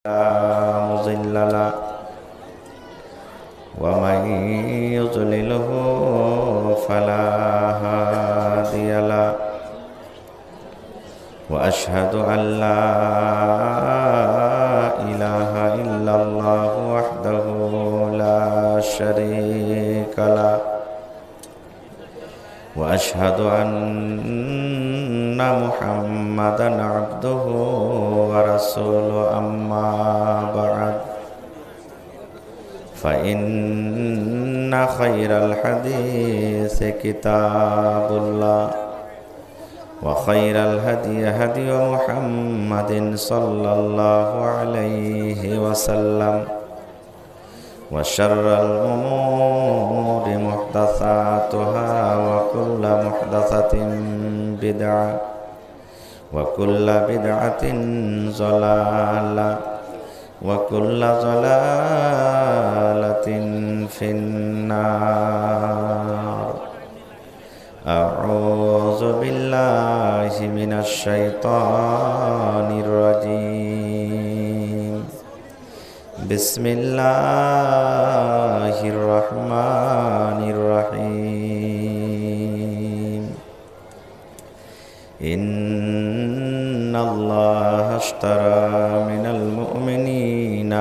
لا مضل له ومن يضلله فلا هادي له وأشهد أن لا إله إلا الله وحده لا شريك له وأشهد أن محمدًا عبده ورسوله أما بعد فإن خير الحديث كتاب الله وخير الهدي هدي محمد صلى الله عليه وسلم وشر الأمور محدثاتها وكل محدثة بدعة وكل بدعة ضلالة وكل ضلالة في النار. أعوذ بالله من الشيطان الرجيم. بسم الله الرحمن الرحيم. إن الله اشترى من المؤمنين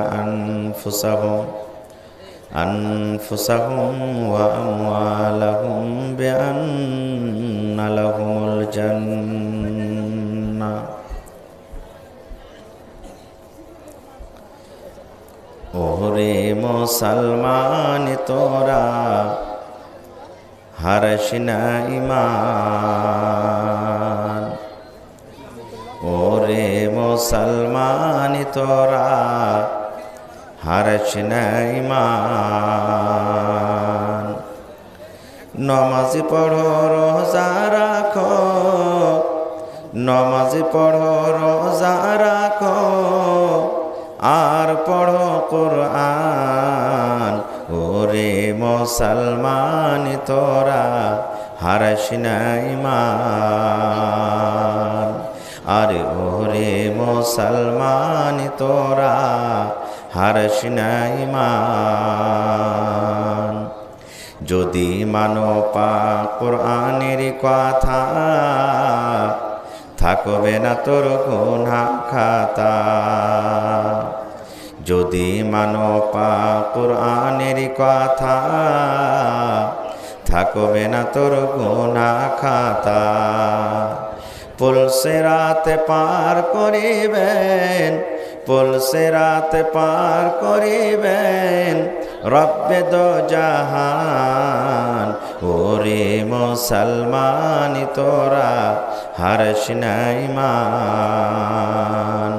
أنفسهم وأموالهم بأن لهم الجنة. ওরে মুসলমান তোরা হারিস না ঈমান, ওরে মুসলমান তোরা হারিস না ঈমান। নমাজ পড়ো রোজা রাখো, নমাজ পড়ো রোজা রাখো, আর পড়ো কুরআন। ওরে মুসলমান তোরা হারিস না ঈমান, আরে ওরে মুসলমান তোরা হারিস না ঈমান। যদি মানো পাক কুরআনের কথা, থাকবে না তোর গুনাহ খাতা। যদি মানো পাক কুরআনের কথা, থাকবে না তোর গুনাহ খাতা। পুলসিরাতে পার করিবেন, পুলসিরাতে পার করিবেন রব্বে দো জাহান। ওরে মুসলমান তোরা হারিস না ঈমান।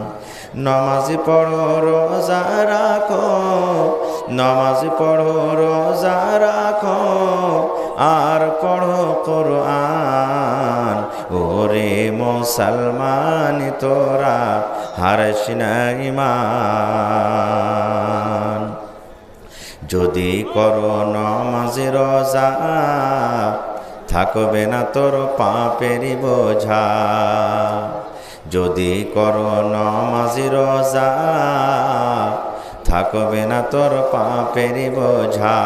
নমাজ পড়ো রোজা রাখো, নমাজ পড়ো রোজা রাখো, আর পড়ো কুরআন। ওরে মুসলমান তোরা হারিস না ঈমান। যদি করো নমাজ রোজা, থাকবে না তোর পাপের বোঝা। যদি করো নমাজ রোজা, থাকবে না তোর পাপের বোঝা।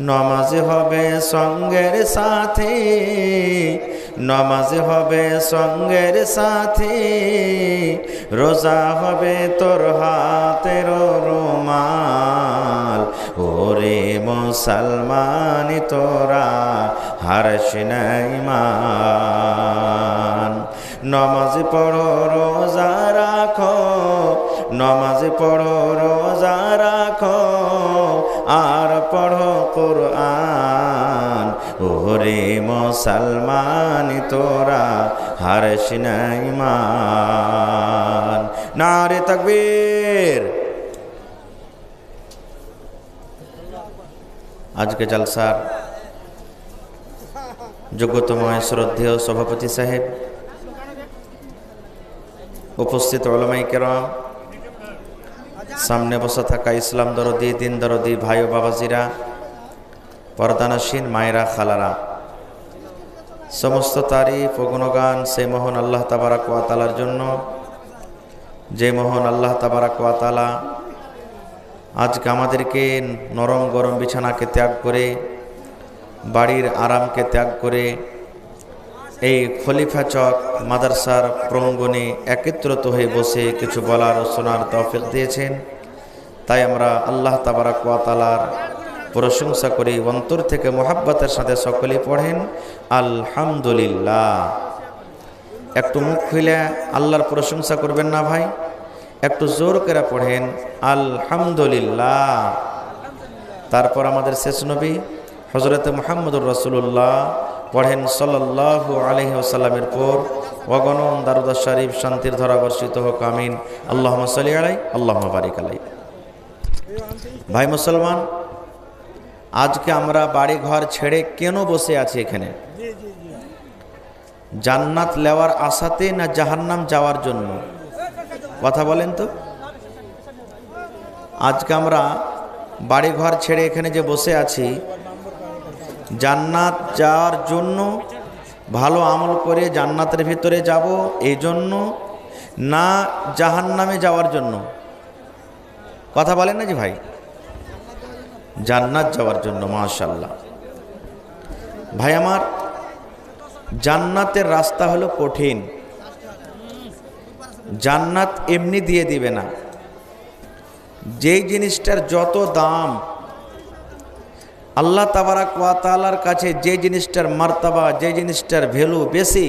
নমাজ হবে সঙ্গের সাথী, নমাজ হবে সঙ্গের সাথী। রোজা হবে তোর হাতের রুমাল। ওরে মুসলমান তোরা হারিস না ঈমান। নমাজ পড়ো রোজা রাখো, নমাজ পড়ো রোজা রাখো, আর পড়ো কুরআন। ওরে মুসলমান তোরা হারিস না ঈমান। নারে তাকবীর। আজকে জলসার যোগ্যতময় শ্রদ্ধেয় সভাপতি সাহেব, উপস্থিত উলামায়ে কেরাম, সামনে বসে থাকা ইসলাম দরদি, দিন দরদি ভাই ও বাবাজিরা, পর্দানসীন মায়েরা, খালারা, সমস্ত তারিফ ও গুণগান সেই মহান আল্লাহ তাবারাক ওয়া তাআলার জন্য যে মহান আল্লাহ তাবারাক ওয়া তাআলা আজকে আমাদেরকে নরম গরম বিছানাকে ত্যাগ করে, বাড়ির আরামকে ত্যাগ করে এই খলিফা চক মাদ্রাসার প্রাঙ্গণে একত্রিত হয়ে বসে কিছু বলার ও শোনার তৌফিক দিয়েছেন। তাই আমরা আল্লাহ তাবারাক ওয়া তাআলার প্রশংসা করি, অন্তর থেকে মোহাব্বতের সাথে সকলে পড়েন আলহামদুলিল্লাহ। একটু মুখ খুলে আল্লাহর প্রশংসা করবেন না ভাই? একটু জোর করে পড়েন আলহামদুলিল্লাহ। তারপর আমাদের শেষ নবী হযরত মুহাম্মদুর রাসূলুল্লাহ পড়েন সাল্লাল্লাহু আলাইহি ওয়াসাল্লামের পর অগণন দারুদ শরীফ শান্তির ধারা বর্ষিত হোক, আমিন। আল্লাহুম্মা সাল্লি আলাইহি আল্লাহুম্মা বারিক আলাইহি। ভাই মুসলমান, আজকে আমরা বাড়ি ঘর ছেড়ে কেন বসে আছি এখানে? জান্নাত নেওয়ার আশাতে না জাহান্নাম যাওয়ার জন্য? কথা বলেন তো। আজকে আমরা বাড়ি ঘর ছেড়ে এখানে যে বসে আছি, জান্নাত যাওয়ার জন্য, ভালো আমল করে জান্নাতের ভিতরে যাব এই জন্য, না জাহান্নামে যাওয়ার জন্য? কথা বলেন না জি ভাই? জান্নাত যাওয়ার জন্য। মাশাআল্লাহ। ভাই আমার, জান্নাতের রাস্তা হলো কঠিন। জান্নাত এমনি দিয়ে দিবে না। যেই জিনিসটার যত দাম, আল্লাহ তাবারাক ওয়া তাআলার কাছে যে জিনিসটার মার্তাবা, যে জিনিসটার ভ্যালু বেশি,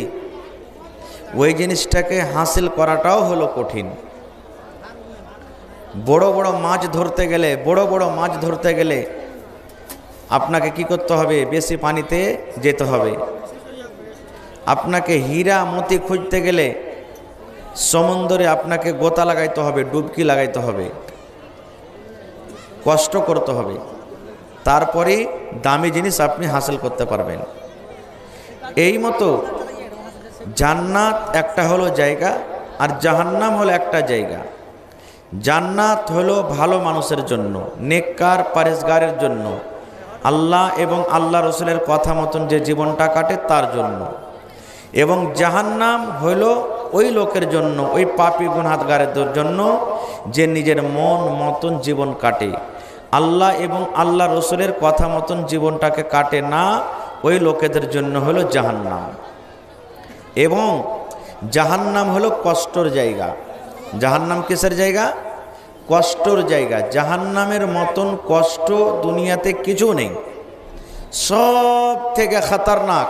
ওই জিনিসটাকে হাসিল করাটাও হলো কঠিন। বড় বড় মাছ ধরতে গেলে আপনাকে কি করতে হবে? বেশি পানিতে যেতে হবে। আপনাকে হীরা মতি খুঁজতে গেলে সমুদ্রে আপনাকে গোতা লাগাইতে হবে, ডুবকি লাগাইতে হবে, কষ্ট করতে হবে, তারপরে দামি জিনিস আপনি হাসিল করতে পারবেন। এই মতো জান্নাত একটা হলো জায়গা, আর জাহান্নাম হলো একটা জায়গা। জান্নাত হলো ভালো মানুষের জন্য, নেককার পরেজগারের জন্য, আল্লাহ এবং আল্লাহ রসুলের কথা মতন যে জীবনটা কাটে তার জন্য। এবং জাহান্নাম হইল ওই লোকের জন্য, ওই পাপী গুনাহগারের জন্য যে নিজের মন মতন জীবন কাটে, আল্লাহ এবং আল্লাহ রসুলের কথা মতন জীবনটাকে কাটে না, ওই লোকেদের জন্য হলো জাহান্নাম। এবং জাহান্নাম হলো কষ্টর জায়গা। জাহান্নাম কিসের জায়গা? কষ্টর জায়গা। জাহান্নামের মতন কষ্ট দুনিয়াতে কিছু নেই। সব থেকে খতরনাক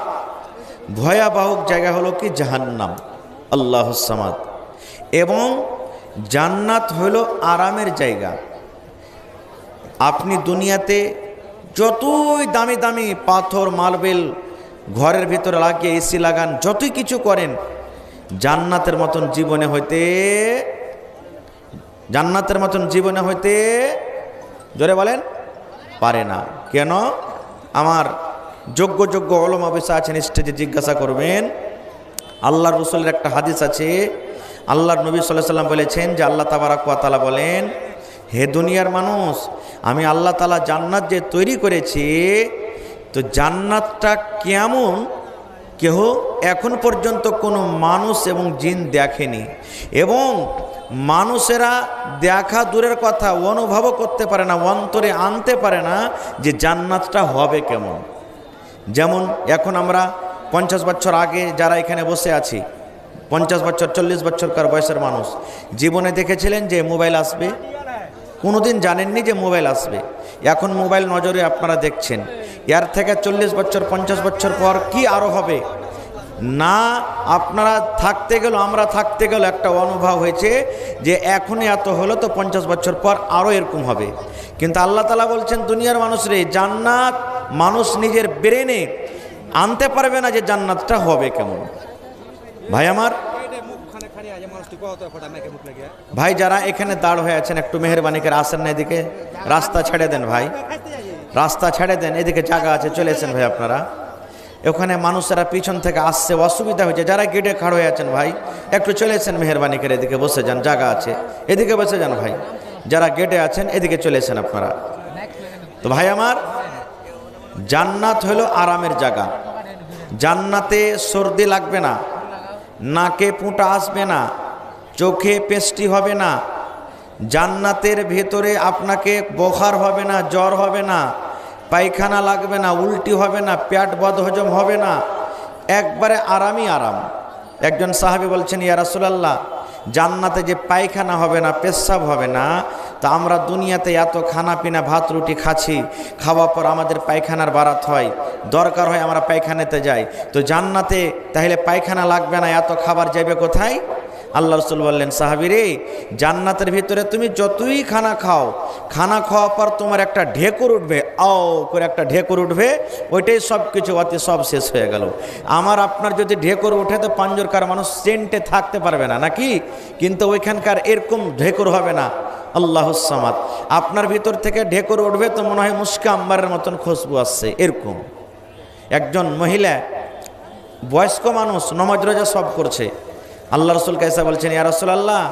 ভয়াবহ জায়গা হলো কি? জাহান্নাম। আল্লাহুস সামাদ। এবং জান্নাত হলো আরামের জায়গা। আপনি দুনিয়াতে যতই দামি দামি পাথর মার্বেল ঘরের ভিতরে লাগিয়ে এসি লাগান, যতই কিছু করেন, জান্নাতের মতন জীবনে হইতে জোরে বলেন পারে না। কেন? আমার যোগ্য ওলামা বসে আছেন স্টেজে, জিজ্ঞাসা করবেন। আল্লাহর রাসূলের একটা হাদিস আছে, আল্লাহর নবী সাল্লাল্লাহু আলাইহি ওয়াসাল্লাম বলেছেন যে আল্লাহ তাবারাক ওয়া তাআলা বলেন, হে দুনিয়ার মানুষ, আমি আল্লাহ তাআলা জান্নাত যে তৈরি করেছি, তো জান্নাতটা কেমন কেহ এখন পর্যন্ত কোনো মানুষ এবং জিন দেখেনি, এবং মানুষেরা দেখা দূরের কথা অনুভবও করতে পারে না, অন্তরে আনতে পারে না যে জান্নাতটা হবে কেমন। যেমন এখন আমরা 50 বছর আগে যারা এখানে বসে আছি, 50 বছর 40 বছরকার বয়সের মানুষ, জীবনে দেখেছিলেন যে মোবাইল আসবে? কোনোদিন জানেননি যে মোবাইল আসবে। এখন মোবাইল নজরে আপনারা দেখছেন। এর থেকে 40 বছর 50 বছর পর কি আরও হবে না? আপনারা থাকতে গেল, আমরা থাকতে গেল, একটা অনুভব হয়েছে যে এখনই এত হলো, তো 50 বছর পর আরও এরকম হবে। কিন্তু আল্লাহ তাআলা বলছেন, দুনিয়ার মানুষরে জান্নাত মানুষ নিজের ব্রেনে আনতে পারবে না যে জান্নাতটা হবে কেমন। ভাই আমার, ভাই যারা এখানে দাঁড় হয়ে আছেন, একটু মেহরবানি করে আসেন না এদিকে, রাস্তা ছেড়ে দেন ভাই, রাস্তা ছেড়ে দেন, এদিকে জায়গা আছে, চলে এসেন ভাই আপনারা। ওখানে মানুষেরা পিছন থেকে আসছে, অসুবিধা হয়েছে। যারা গেটে খাড়ো হয়ে আছেন ভাই, একটু চলে এসেন মেহরবানি করে, এদিকে বসে যান, জায়গা আছে, এদিকে বসে যান ভাই। যারা গেটে আছেন এদিকে চলে এসেন আপনারা। তো ভাই আমার, জান্নাত হলো আরামের জায়গা। জান্নাতে সর্দি লাগবে না, নাকে পুঁটা আসবে না, চোখে পেস্টি হবে না, জান্নাতের ভেতরে আপনাকে বোখার হবে না, জ্বর হবে না, পায়খানা লাগবে না, উল্টি হবে না, পেট বদহজম হবে না, একবারে আরামই আরাম। একজন সাহাবী বলছেন, ইয়া রাসূলুল্লাহ, জান্নাতে যে পায়খানা হবে না, পেশাব হবে না, তা আমরা দুনিয়াতে এত খানা পিনা ভাত রুটি খাচ্ছি, খাওয়ার পর আমাদের পায়খানার বারাত হয়, দরকার হয় আমরা পায়খানাতে যাই, তো জান্নাতে তাহলে পায়খানা লাগবে না, এত খাবার যাবে কোথায়? আল্লাহ রাসূল বললেন, সাহাবী রে, জান্নাতের ভিতরে তুমি যতই খানা খাও, খানা খাওয়ার পর তোমার একটা ঢেকুর উঠবে, আও করে একটা ঢেকুর উঠবে, ওইটাই সব কিছু অতি সব শেষ হয়ে গেল। আমার আপনার যদি ঢেকুর উঠে তো পাঞ্জরকার মানুষ সেন্টে থাকতে পারবে না নাকি? কিন্তু ওইখানকার এরকম ঢেকুর হবে না। আল্লাহুস সামাদ। আপনার ভিতর থেকে ঢেকুর উঠবে তো মনে হয় মুস্কা আম্বারের মতন খুশবু আসছে এরকম। একজন মহিলা বয়স্ক মানুষ নমাজ রোজা সব করছে, আল্লাহ রসুল কাইসা বলছেন, ইয়া রাসূলুল্লাহ,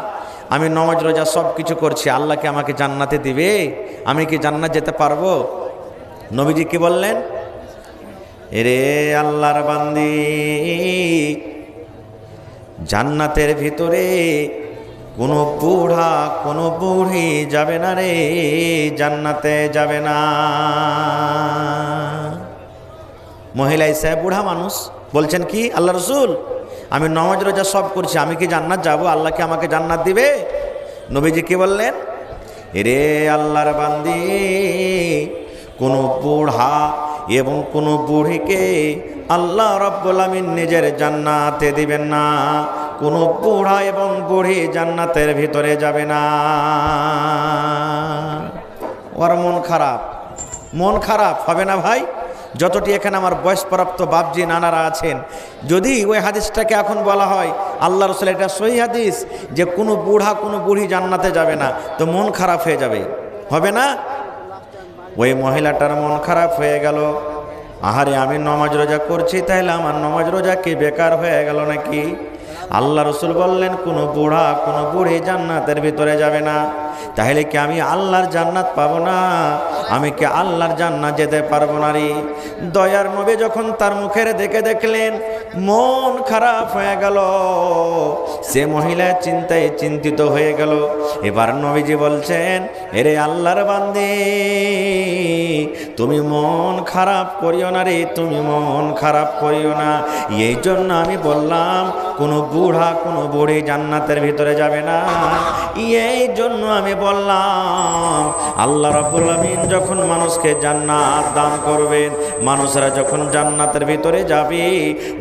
আমি নমাজ রোজা সব কিছু করছি, আল্লাহ কি আমাকে জান্নাতে দিবে? আমি কি জান্নাত যেতে পারবো? নবীজি কি বললেন? এরে আল্লাহর বান্দি, জান্নাতের ভিতরে কোনো বুড়া কোনো বুড়ি যাবে না রে, জান্নাতে যাবে না। মহিলা এসে বুড়া মানুষ বলছেন, কি আল্লাহ রসুল, আমি নমাজ রোজা সব করছি, আমি কি জান্নাত যাব? আল্লাহ কি আমাকে জান্নাত দিবে? নবীজি কি বললেন? রে আল্লাহর বান্দি, কোনো বুড়া এবং কোনো বুড়িকে আল্লাহ রাব্বুল আমিন নিজের জান্নাতে দিবেন না। কোনো বুড়া এবং বুড়ি জান্নাতের ভিতরে যাবে না। ওর মন খারাপ, মন খারাপ হবে না ভাই? যতটি এখানে আমার বয়সপ্রাপ্ত বাপজি নানারা আছেন, যদি ওই হাদিসটাকে এখন বলা হয় আল্লাহ রাসূল এটা সহি হাদিস যে কোনো বুড়া কোনো বুড়ি জান্নাতে যাবে না, তো মন খারাপ হয়ে যাবে, হবে না? ওই মহিলাটার মন খারাপ হয়ে গেল, আহারে আমি নমাজ রোজা করছি, তাইলে আমার নমাজ রোজা কি বেকার হয়ে গেল নাকি? আল্লাহ রসুল বললেন, কোনো বুড়া কোনো বুড়ি জান্নাতের ভিতরে যাবে না। তাহলে কি আমি আল্লাহর জান্নাত পাবো না? আমি কি আল্লাহর জান্নাত যেতে পারবো না রে? দয়ার নবী যখন তার মুখের দেখে দেখলেন মন খারাপ হয়ে গেল, সে মহিলা চিন্তায় চিন্তিত হয়ে গেল। এবার নবীজি বলছেন, এরে আল্লাহর বান্দী, তুমি মন খারাপ করিও না রে, তুমি মন খারাপ করিও না। এই জন্য আমি বললাম কোনো বুড়া কোনো বুড়ি জান্নাতের ভিতরে যাবে না। এই জন্য আমি বললাম আল্লাহ রাব্বুল আমিন যখন মানুষকে জান্নাত দান করবেন, মানুষরা যখন জান্নাতের ভিতরে যাবে,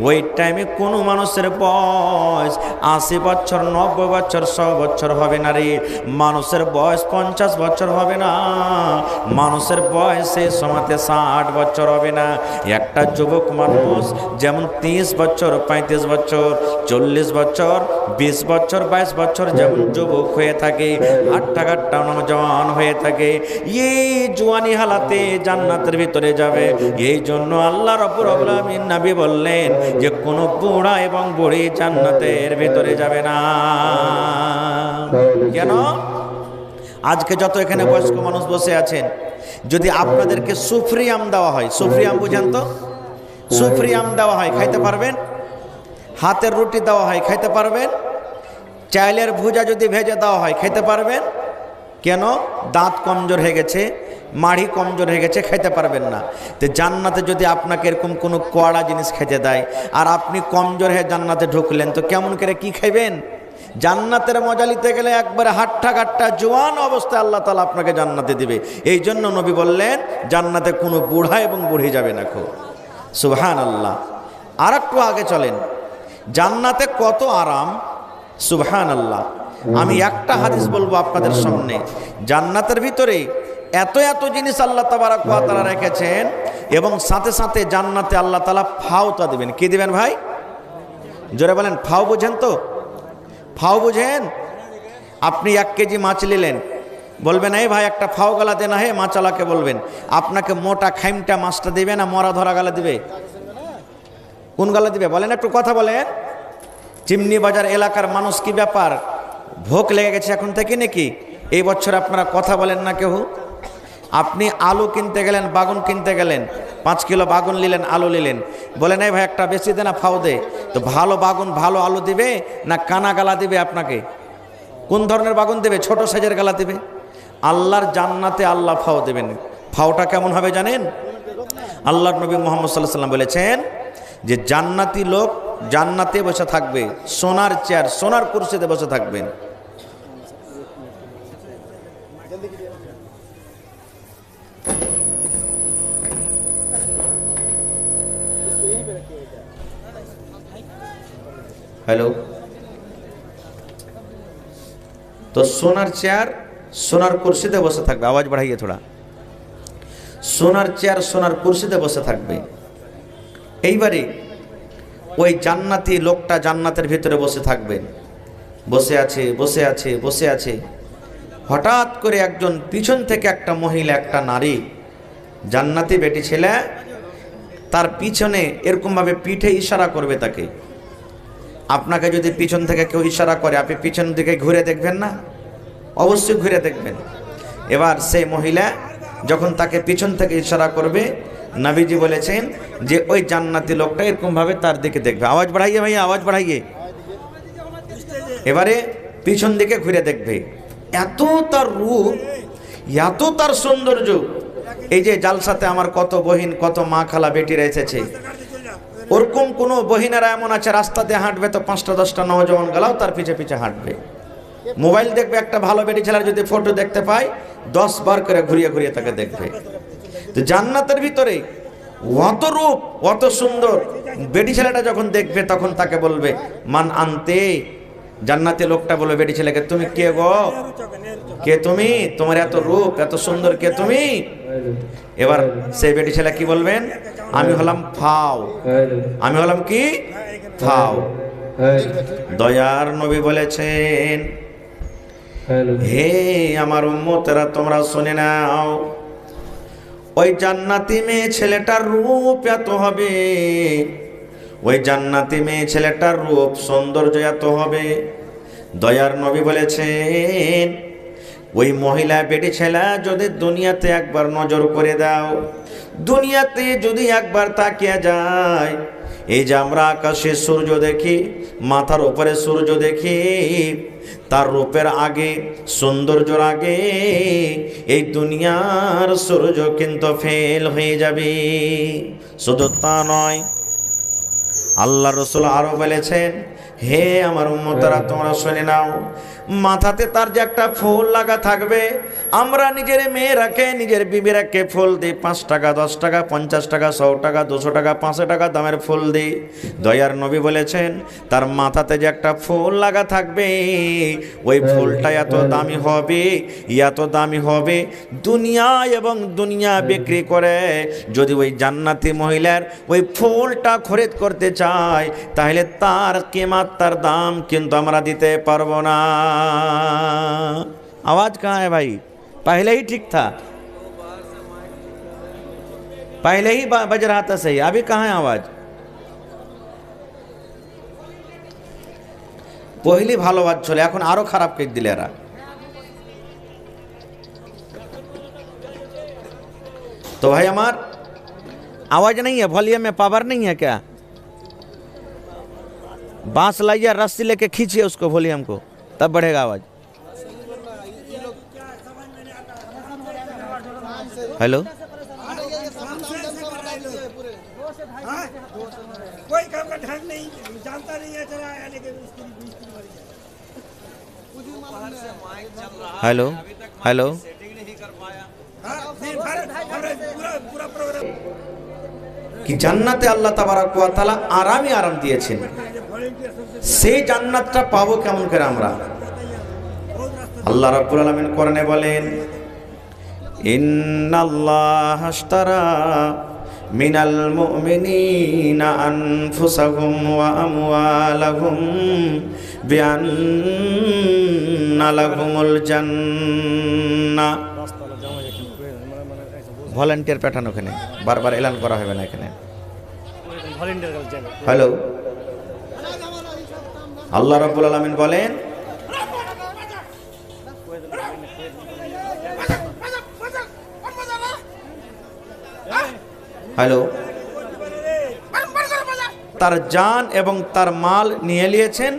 ওই টাইমে কোনো মানুষের বয়স 80 বছর 90 বছর 100 বছর হবে না রে। মানুষের বয়স 50 বছর হবে না, মানুষের বয়স সেই সময়তে 60 বছর হবে না। একটা যুবক মানুষ যেমন 30 বছর 35 বছর 40 বছর 20 বছর 22 বছর যেমন যুবক হয়ে থাকে, হাট্টা কাট্টা নওজওয়ান হয়ে থাকে, এই জওয়ানি হালাতে জান্নাতের ভিতরে যাবে। এই জন্য আল্লাহ রাব্বুল আলামিন নবী বললেন যে কোনো বুড়া এবং বুড়ি জান্নাতের ভিতরে যাবে না। কেন? আজকে যত এখানে বয়স্ক মানুষ বসে আছেন, যদি আপনাদেরকে সুফরি আম দেওয়া হয়, সুফরি আম বুঝেন তো? সুফরি আম দেওয়া হয়, খাইতে পারবেন? হাতের রুটি দেওয়া হয়, খাইতে পারবেন? চাইলের ভুজা যদি ভেজে দেওয়া হয়, খাইতে পারবেন? কেন? দাঁত কমজোর হয়ে গেছে, মাড়ি কমজোর হয়ে গেছে, খাইতে পারবেন না। তো জান্নাতে যদি আপনাকে এরকম কোনো কড়া জিনিস খেতে দেয় আর আপনি কমজোর হয়ে জান্নাতে ঢুকলেন, তো কেমন করে কি খাইবেন? জান্নাতের মজা নিতে গেলে একবারে হাট্টা কাট্টা জোয়ান অবস্থায় আল্লাহ তাআলা আপনাকে জান্নাতে দিবে। এই জন্য নবী বললেন জান্নাতে কোনো বুড়া এবং বুড়ি যাবে না। খুব সুবহানাল্লাহ। আর একটু আগে চলেন, জান্নাতে কত আরাম, সুবহানাল্লাহ। আমি একটা হাদিস বলবো আপনাদের সামনে, জান্নাতের ভিতরে এত এত জিনিস আল্লাহ তাবারক ওয়া তাআলা রেখেছেন, এবং সাথে সাথে জান্নাতে আল্লাহ তাআলা ফাওতা দিবেন। কি দিবেন ভাই? জোরে বলেন, ফাও বুঝেন তো? ফাও বুঝেন? আপনি 1 কেজি মাছ নিলেন, বলবেন এই ভাই একটা ফাও গালা দেনা, হে মাছালাকে বলবেন আপনাকে মোটা খাইমটা মাছটা দিবে না মরা ধরা গালা দিবে? কোন গালা দিবে বলেন, একটু কথা বলেন। চিমনি বাজার এলাকার মানুষ কি ব্যাপার, ভোগ লেগে গেছে এখন থেকে নাকি? এই বছর আপনারা কথা বলেন না কেউ? আপনি আলু কিনতে গেলেন, বাগুন কিনতে গেলেন, 5 কিলো বাগুন নিলেন, আলু নিলেন, বলেন এই ভাই একটা বেশি দে না, ফাও দে। তো ভালো বাগুন ভালো আলু দিবে না কানা গালা দিবে আপনাকে? কোন ধরনের বাগুন দেবে? ছোট সাইজের গালা দেবে। আল্লাহর জান্নাতে আল্লাহ ফাও দেবেন। ফাওটা কেমন হবে জানেন? আল্লাহর নবী মুহাম্মদ সাল্লাল্লাহু আলাইহি ওয়াসাল্লাম বলেছেন যে জান্নাতি লোক জান্নাতে বসে থাকবে, সোনার চেয়ার, সোনার কুরসিতে বসে থাকবেন। হ্যালো, তো সোনার চেয়ার, সোনার কুরসিতে বসে থাকবে। আওয়াজ বাড়াইয়ে থোড়া। সোনার চেয়ার, সোনার কুরসিতে বসে থাকবে। এইবারে ওই জান্নাতি লোকটা জান্নাতের ভিতরে বসে থাকবেন। বসে আছে বসে আছে বসে আছে, হঠাৎ করে একজন পিছন থেকে একটা মহিলা, একটা নারী, জান্নাতি বেটি ছেলে, তার পিছনে এরকমভাবে পিঠে ইশারা করবে তাকে। আপনাকে যদি পিছন থেকে কেউ ইশারা করে, আপনি পিছন দিকে ঘুরে দেখবেন না? অবশ্যই ঘুরে দেখবেন। এবার সেই মহিলা যখন তাকে পিছন থেকে ইশারা করবে, নবীজি বলেছেন যে ওই জান্নাতি লোকটা এরকমভাবে তার দিকে দেখবে। আওয়াজ বাড়াইয়ে ভাইয়া, আওয়াজ বাড়াইয়ে। এবারে পিছন দিকে ঘুরে দেখবে। এত তার রূপ, এত তার সৌন্দর্য। এই যে জালসাতে আমার কত বহিন, কত মা খালা বেটিরা এসেছে, ওরকম কোনো বহিনেরা এমন আছে রাস্তাতে হাঁটবে তো 5টা 10টা নওজওয়ান গেলাও তার পিছে পিছে হাঁটবে। মোবাইল দেখবে, একটা ভালো বেটি ছেলের যদি ফটো দেখতে পায় 10 বার করে ঘুরিয়ে ঘুরিয়ে তাকে দেখবে। তো জান্নাতের ভিতরে অত রূপ, অত সুন্দর বেটি ছেলেটা যখন দেখবে তখন তাকে বলবে মান আনতে। জান্নাতি লোকটা বলবে বেটি ছেলেকে, তুমি কে গো? কে তুমি? তোমার এত রূপ, এত সুন্দর, কে তুমি? এবার সেই বেটি ছেলে কি বলবেন? আমি হলাম ফাও। আমি হলাম কি? ফাও। দয়ার নবী বলেছেন, হে আমার উম্মতেরা, তোমরা শুনে নাও, ওই জান্নাতি মেয়ে ছেলেটার রূপ এত হবে, ওই জান্নাতি মেয়ে ছেলেটার রূপ সৌন্দর্য এত হবে। দয়ার নবী বলেছেন, ওই মহিলা বেটি ছেলে যদি দুনিয়াতে একবার নজর করে দাও, দুনিয়াতে যদি একবার তাকিয়ে যায়, এই যে আমরা আকাশে সূর্য দেখি, মাথার উপরে সূর্য দেখি, তার রূপের আগে, সৌন্দর্যের আগে এই দুনিয়ার সূর্য কিন্তু ফেল হয়ে যাবে। শুধু তা নয়, আল্লাহ রাসূল আরো বলেছেন, হে আমার উম্মতরা, তোমরা শুনে নাও, মাথাতে তার যে একটা ফুল লাগা থাকবে, আমরা নিজের মেয়েরাকে, নিজের বিবিরাকে ফুল দিই, 5 টাকা 10 টাকা 50 টাকা 100 টাকা 200 টাকা 500 টাকা দামের ফুল দিই। দয়ার নবী বলেছেন, তার মাথাতে যে একটা ফুল লাগা থাকবে, ওই ফুলটা এত দামি হবে, এত দামি হবে, দুনিয়া এবং দুনিয়া বিক্রি করে যদি ওই জান্নাতি মহিলার ওই ফুলটা খরিদ করতে চায়, তাহলে তার কিমাত, তার দাম কিন্তু আমরা দিতে পারবো না। आवाज कहाँ है भाई? पहले ही ठीक था, पहले ही बज रहा था सही, अभी कहाँ है आवाज? पहले ভালো বাজ চলে, এখন আরো খারাপ কেক দিলে এরা। तो भाई हमार आवाज नहीं है, वॉल्यूम में पावर नहीं है क्या? बांस लाइए, रस्सी लेके खींचिए उसको, वॉल्यूम को, तब बढ़ेगा आवाज। हेलो, कोई काम का ढंग नहीं, जानता नहीं है, चला लेके हेलो, हेलो, कि জান্নাতে আল্লাহ তাবারক ওয়া তাআলা আরামই আরাম দিয়েছেন। সেই জান্নাতটা পাবো কেমন করে আমরা? আল্লাহ রাব্বুল আলামিন কোরআনে বলেন, ইন্নাল্লাহা আশতারা মিনাল মুমিনিনা আনফুসাহুম ওয়া আমওয়ালাহুম বিআন্না লাহুমুল জান্নাহ। ভলান্টিয়ার পাঠানো, ওখানে বারবার এলান করা হবে না এখানে। হ্যালো, আল্লাহ রাব্বুল আলামিন বলেন, হ্যালো, তার জান এবং তার মাল নিয়ে নিয়েছেন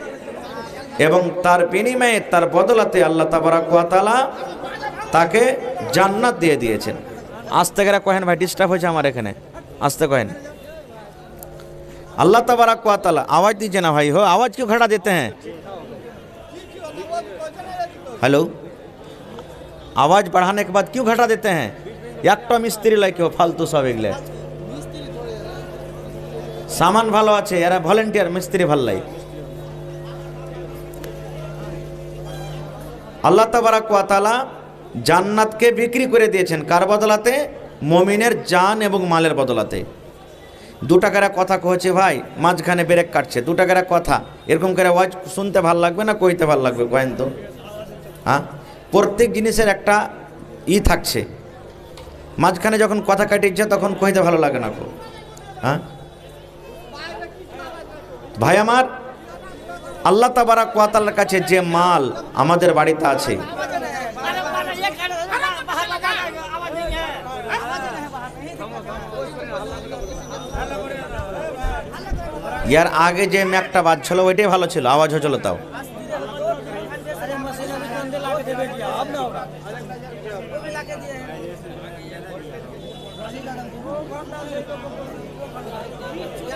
এবং তার বিনিময়ে তার বদলাতে আল্লাহ তাবারাক ওয়া তাআলা তাকে জান্নাত দিয়ে দিয়েছেন। আস্তে করে কহেন ভাই, ডিস্টার্ব হয়েছে আমার এখানে, আস্তে কহেন। अल्लाह तबारक व तआला, आवाज़ दीजिए ना भाई, हो आवाज़ क्यों खड़ा देते हैं? हेलो, आवाज़ बढ़ाने के बाद क्यों घटा देते हैं? একটা মিস্ত্রি লাগে ফালতু সব এগুলো সামান ভালো আছে, এরা ভলেন্টিয়ার মিস্ত্রি ভাল লাগে। আল্লাহ তাবারাক ওয়া তাআলা জান্নাতকে বিক্রি করে দিয়েছেন কার বদলাতে? মুমিনের জান এবং মালের বদলাতে। 2 টাকার কথা কইছে ভাই, মাঝখানে ব্রেক কাটছে, 2 টাকার কথা, এরকম করে আওয়াজ শুনতে ভালো লাগবে না কইতে ভালো লাগবে কয়েন তো? হ্যাঁ, প্রত্যেক জিনিসের একটা থাকছে, মাঝখানে যখন কথা কাটিছে তখন কইতে ভালো লাগে না। হ্যাঁ ভাই আমার, আল্লাহ তাবারাক ওয়া তাআলার কাছে যে মাল আমাদের বাড়িতে আছে, यार आगे जे मैकटा बाजছিল ওইটাই ভালো ছিল, আওয়াজ হচ্ছিল তাও।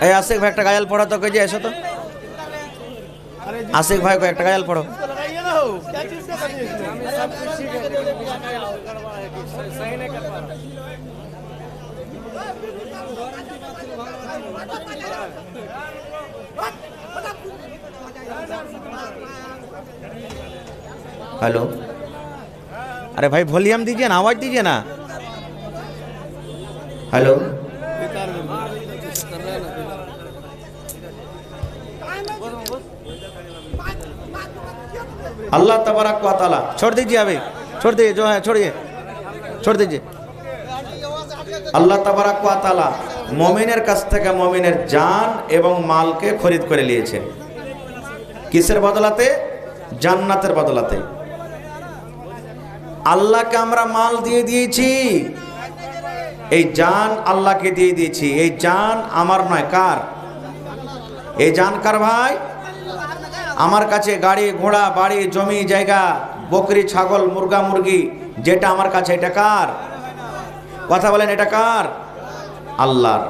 এই আশিক ভাই একটা গায়াল পড়ো তো, কই যে এসো তো আশিক ভাই কো একটা গায়াল পড়ো। हेलो, अरे भाई वॉल्यूम दीजिए ना, आवाज दीजिए ना। हेलो, अल्लाह तबारक व तआला, छोड़ दीजिए अभी, छोड़ दीजिए जो है, छोड़िए, छोड़ दीजिए। আল্লাহ তাবারাক ওয়া তাআলা মুমিনের কাছ থেকে মুমিনের জান এবং মালকে খরিদ করে নিয়েছেন। কিসের বদলাতে? জান্নাতের বদলাতে। আল্লাহকে আমরা মাল দিয়ে দিয়েছি, এই জান আল্লাহকে দিয়ে দিয়েছি। এই জান আমার নয়, কার? এই জান কার ভাই? আমার কাছে গাড়ি ঘোড়া বাড়ি জমি জায়গা বকরি ছাগল মুরগা মুরগি যেটা আমার কাছে, এটা কার? কথা বলেন, এটা কার? আল্লাহর।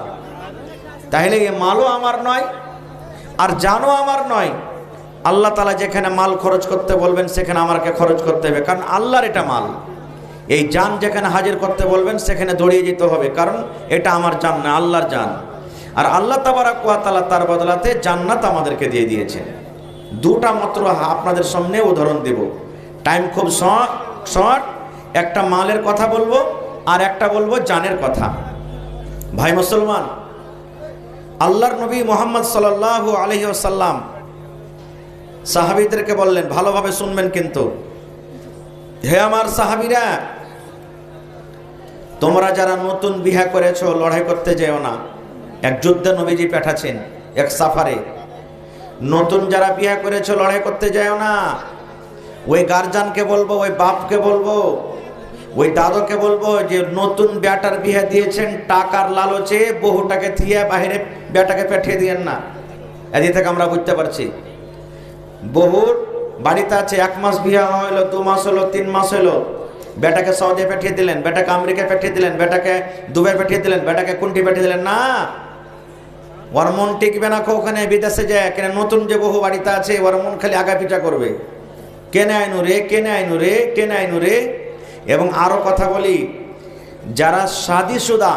তাহলে এই মালও আমার নয় আর জানও আমার নয়। আল্লাহ তাআলা যেখানে মাল খরচ করতে বলবেন সেখানে আমাকে খরচ করতে হবে, কারণ আল্লাহর এটা মাল। এই জান যেখানে হাজির করতে বলবেন সেখানে দৌড়িয়ে যেতে হবে, কারণ এটা আমার জান না, আল্লাহর জান। আর আল্লাহ তাবারাক ওয়া তাআলা তার বদলাতে জান্নাত আমাদেরকে দিয়ে দিয়েছেন। 2টা মাত্র আপনাদের সামনে উদাহরণ দেব, টাইম খুব শর্ট। একটা মালের কথা বলবো আর একটা বলবো জানের কথা। ভাই মুসলমান, আল্লাহর নবী মুহাম্মদ সাল্লাল্লাহু আলাইহি ওয়াসাল্লাম সাহাবীদেরকে বললেন, ভালোভাবে শুনবেন কিন্তু, হে আমার সাহাবীরা, তোমরা যারা নতুন বিয়ে করেছো লড়াই করতে যেও না। এক যুদ্ধে নবীজি পাঠাচ্ছেন, এক সাফারে। নতুন যারা বিয়ে করেছো লড়াই করতে যেও না। ওই গার্জিয়ানকে বলবো, ওই বাপকে বলবো, ওই দাদুকে বলবো যে নতুন বেটার বিয়ে দিয়েছেন, টাকার লালচে বহুটাকে থিয়ে বাইরে বেটাকে পাঠিয়ে দিয়েন না। এদিক থেকে আমরা বুঝতে পারছি বহুর বাড়িতে আছে, 1 মাস বিয়ে হলো, 2 মাস হলো, 3 মাস হলো, বেটাকে সৌদি পাঠিয়ে দিলেন, বেটাকে আমেরিকা পাঠিয়ে দিলেন, বেটাকে দুবাই পাঠিয়ে দিলেন, বেটাকে কুন্টি পাঠিয়ে দিলেন। না, ওর মন টিকবে না ওখানে বিদেশে যায়। কেন? নতুন যে বহু বাড়িতে আছে ওর মন খালি আগা পিছা করবে, কেনে আইনু রে, কেনে আইনু রে, কেনে আইনু রে। এবং আরও কথা বলি, যারা শাদিশুদা,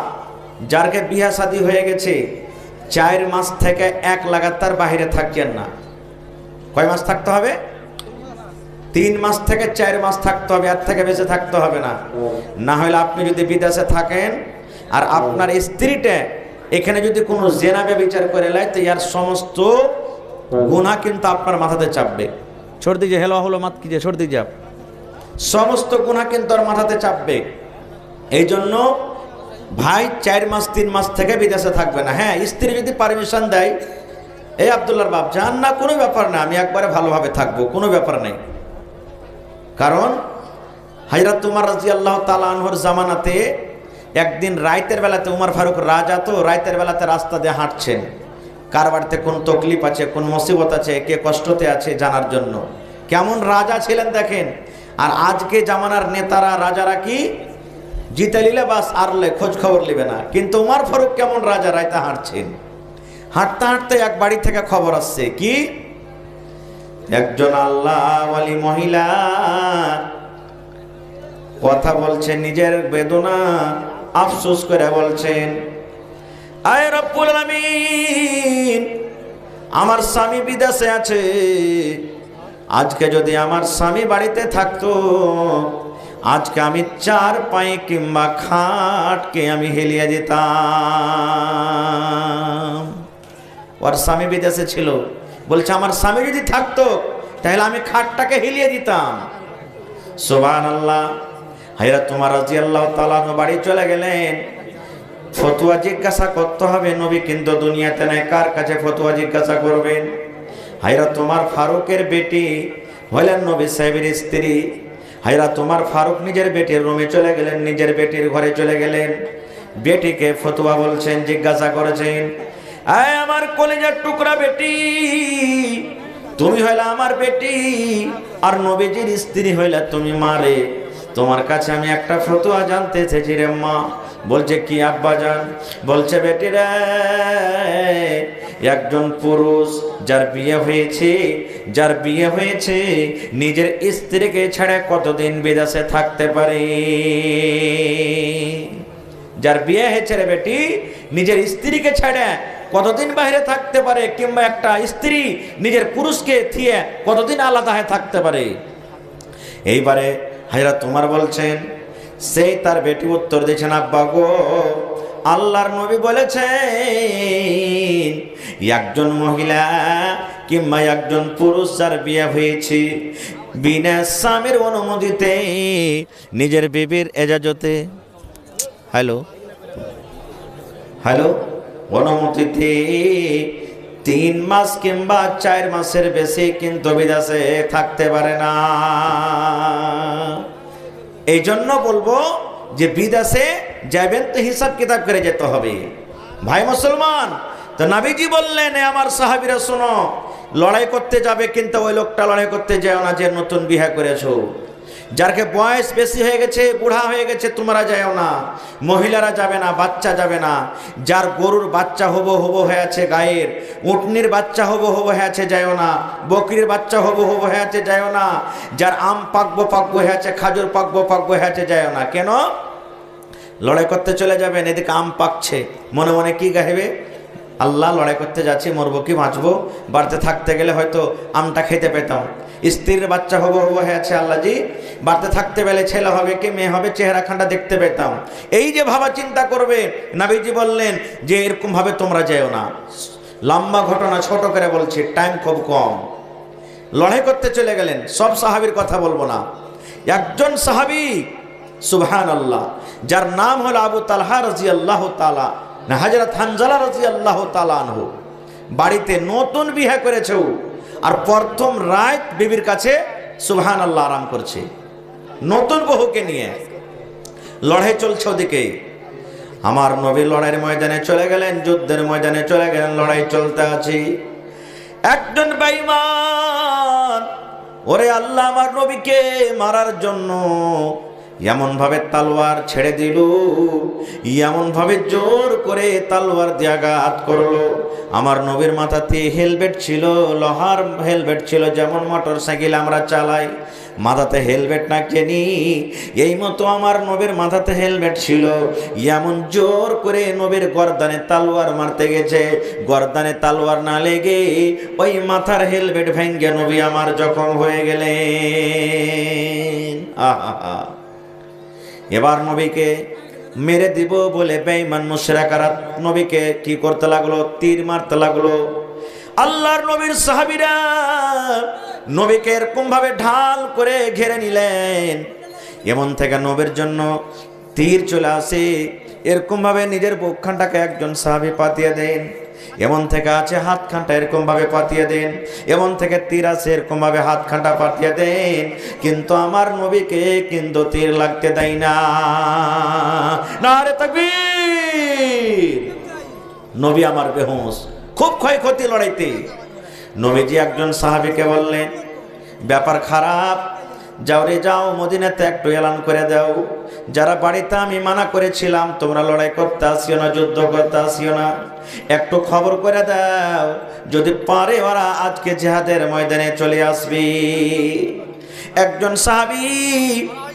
যারকে বিয়া শাদী হয়ে গেছে, 4 মাস থেকে 1 লাগাতার বাহিরে থাকছেন না। কয় মাস থাকতে হবে? 3 মাস থেকে 4 মাস থাকতে হবে, এর থেকে বেশি থাকতে হবে না। না হলে আপনি যদি বিদেশে থাকেন আর আপনার স্ত্রীটা এখানে যদি কোনো জেনা ব্যভিচার করে লাই, তো ইয়ার সমস্ত গুনাহ কিন্তু আপনার মাথাতে চাপবে। छोड़ दीजिए, हेलो हलो मत कीजिए, छोड़ दीजिए आप। समस्त गुनाह किन्तु और माथाते चापबे। এই জন্য ভাই 4 মাস 3 মাস থেকে বিদেশে থাকবে না। হ্যাঁ, স্ত্রী যদি পারমিশন দেয়, এই আব্দুল্লাহর বাপ যান না, কোনো ব্যাপার না, আমি একবারে ভালোভাবে থাকবো, কোনো ব্যাপার নেই। কারণ হযরত উমর রাদিয়াল্লাহু তাআলা আনহুর জামানাতে একদিন রাতের বেলাতে উমর ফারুক রাজা তো রাতের বেলাতে রাস্তা দিয়ে হাঁটছেন, কার বাড়িতে কোন তকলিফ আছে, কোন মুসিবত আছে, কে কষ্টতে আছে জানার জন্য। কেমন রাজা ছিলেন দেখেন। আর আজকে জামানার নেতারা রাজারা কি জিতে নিলে বাস আরলে খোঁজ খবর নেবে না। কিন্তু উমর ফারুক কেমন রাজা, রাইতে হাঁটছেন, হাঁটতে হাঁটতে এক বাড়ি থেকে খবর আসছে কি একজন আল্লাহওয়ালি মহিলা কথা বলছেন, নিজের বেদনা আফসোস করে বলছেন, আয় রব্বুল আলামিন, আমার স্বামী বিদেশে আছে, আজকে যদি আমার স্বামী বাড়িতে থাকতো, আজকে আমি চার পায়ে কিংবা খাটকে আমি হেলিয়ে দিতাম। ওর স্বামী বিদেশে ছিল, বলছে আমার স্বামী যদি থাকতো তাহলে আমি খাটটাকে হেলিয়ে দিতাম। সুবহানাল্লাহ। হযরত ওমর রাদিয়াল্লাহু তাআলা বাড়ি চলে গেলেন। ফতোয়া জিজ্ঞাসা করতে হবে, নবী কিন্তু দুনিয়াতে নাই, কার কাছে ফতোয়া জিজ্ঞাসা করবেন? হযরত ওমর ফারুকের বেটি হলেন নবী সাহেবের স্ত্রী। হযরত ওমর ফারুক নিজের বেটির রুমে চলে গেলেন, নিজের বেটির ঘরে চলে গেলেন, বেটিকে ফতোয়া বলছেন, জিজ্ঞাসা করেছেন, আয় আমার কলিজার টুকরা বেটি, তুমি হইলে আমার বেটি আর নবীজির স্ত্রী হইলে তুমি মারে, তোমার কাছে আমি একটা ফতোয়া জানতে চেয়েছি রে মা। বলছে কি আব্বাজান? বলছে বেটি রে, একজন পুরুষ যার বিয়ে হয়েছে নিজের স্ত্রীকে ছেড়ে কতদিন বিদেশে থাকতে পারে? যার বিয়ে হয়েছে রে বেটি, নিজের স্ত্রীকে ছেড়ে কতদিন বাইরে থাকতে পারে, কিংবা একটা স্ত্রী নিজের পুরুষকে থিয়ে কতদিন আলাদা হয়ে থাকতে পারে? এইবারে হযরত ওমর বলছেন, সেই তার বেটি উত্তর দিয়েছেন, আব্বা গো, আল্লাহর নবী বলেছেন একজন মহিলা কিংবা একজন পুরুষ যার বিয়ে হয়েছে বিনা স্বামীর অনুমতিতে, নিজের বিবির এজাজতে, হ্যালো অনুমতিতে 3 মাস কিংবা 4 মাসের বেশি কিন্তু বিদেশে থাকতে পারে না। এই জন্য বলবো যে বিদেশে যাবেন তো হিসাব কিতাব করে যেতে হবে। ভাই মুসলমান, তো নবীজি বললেন, আমার সাহাবীরা শোনো, লড়াই করতে যাবে কিন্তু ওই লোকটা লড়াই করতে যায় না যে নতুন বিয়ে করেছো। যারকে বয়স বেশি হয়ে গেছে, বুড়া হয়ে গেছে, তোমরা যাও না, মহিলারা যাবে না, বাচ্চা যাবে না। যার গরুর বাচ্চা হবো হয়ে আছে গায়ের, উটনির বাচ্চা হবো হয়ে আছে যাও না, বকরির বাচ্চা হবো হয়ে আছে যাও না, যার আম পাকবো হয়ে আছে, খাজুর পাকবো হয়ে আছে যাও না। কেন? লড়াই করতে চলে যাবেন, এদিকে আম পাকছে, মনে মনে কি গাইবে, আল্লাহ লড়াই করতে যাচ্ছি, মরবো কি বাঁচবো, বাড়িতে থাকতে গেলে হয়তো আমটা খেতে পেতাম। স্ত্রীর বাচ্চা হবো হয়ে আছে, আল্লাহ জি, বাড়িতে থাকতে পেলে ছেলে হবে কি মেয়ে হবে, চেহারা খানটা দেখতে পেতাম। এই যে ভাবা চিন্তা করবে, নবীজি বললেন যে এরকম ভাবে তোমরা যেও না। লম্বা ঘটনা ছোট করে বলছি, টাইম খুব কম। লড়াই করতে চলে গেলেন, সব সাহাবীর কথা বলবো না, একজন সাহাবী সুবহানাল্লাহ, যার নাম হলো আবু তালহা রাদিয়াল্লাহু তাআলা না হযরত হানজালা রাদিয়াল্লাহু তাআলা আনহু, বাড়িতে নতুন বিয়ে করেছে আর প্রথম রাত বিবির কাছে সুবহানাল্লাহ আরাম করছে, নতুন বহুকে নিয়ে। লড়াই চলছে ওদিকে, আমার নবী লড়াইয়ের ময়দানে চলে গেলেন, যুদ্ধের ময়দানে চলে গেলেন, লড়াই চলতে আছে। একজন বেঈমান ওরে আল্লাহ আমার নবীকে মারার জন্য এমন ভাবে তলোয়ার ছেড়ে দিল, এমন ভাবে জোর করে তলোয়ার দিয়ে আঘাত করলো। আমার নবীর মাথাতে হেলমেট ছিল, লোহার হেলমেট ছিল, যেমন মোটর সাইকেল আমরা চালাই, মাথাতে হেলমেট না কেনি, এই মতো আমার নবীর মাথাতে হেলমেট ছিল। এমন জোর করে নবীর গর্দানে তলোয়ার মারতে গেছে, গর্দানে তলোয়ার না লেগে ওই মাথার হেলমেট ভেঙে নবী আমার জখম হয়ে গেলেন। আহা, এবার নবীকে মেরে দিব বলে বেঈমান মুশরিকরা নবীকে কি করতে লাগলো, তীর মারতে লাগলো। আল্লাহর নবীর সাহাবীরা নবীকে এরকম ভাবে ঢাল করে ঘিরে নিলেন, এমন থেকে নবীর জন্য তীর চলে আসে, এরকম ভাবে নিজের বুকখানটাকে একজন সাহাবী পাতিয়ে দেন, এমন থেকে আছে হাতখানটা এরকম ভাবে পাতিয়ে দেন, এমন থেকে তীর আছে এরকম ভাবে হাতখানটা পাতিয়ে দেন, কিন্তু আমার নবীকে কিন্তু তীর লাগতে দেয় না। নারে তাকবীর! নবী আমার বেহুশ, খুব ক্ষয়ক্ষতি লড়াইতে। নবীজি একজন সাহাবীকে বললেন, ব্যাপার খারাপ, যাও রে যাও, মদিনাতে একটু এলান করে দাও, যারা বাড়িতে আমি মানা করেছিলাম তোমরা লড়াই করতে আসিও না, যুদ্ধ করতে আসিও না, একটু খবর করে দাও, যদি পারে ওরা আজকে জিহাদের ময়দানে চলে আসবে। একজন সাহাবী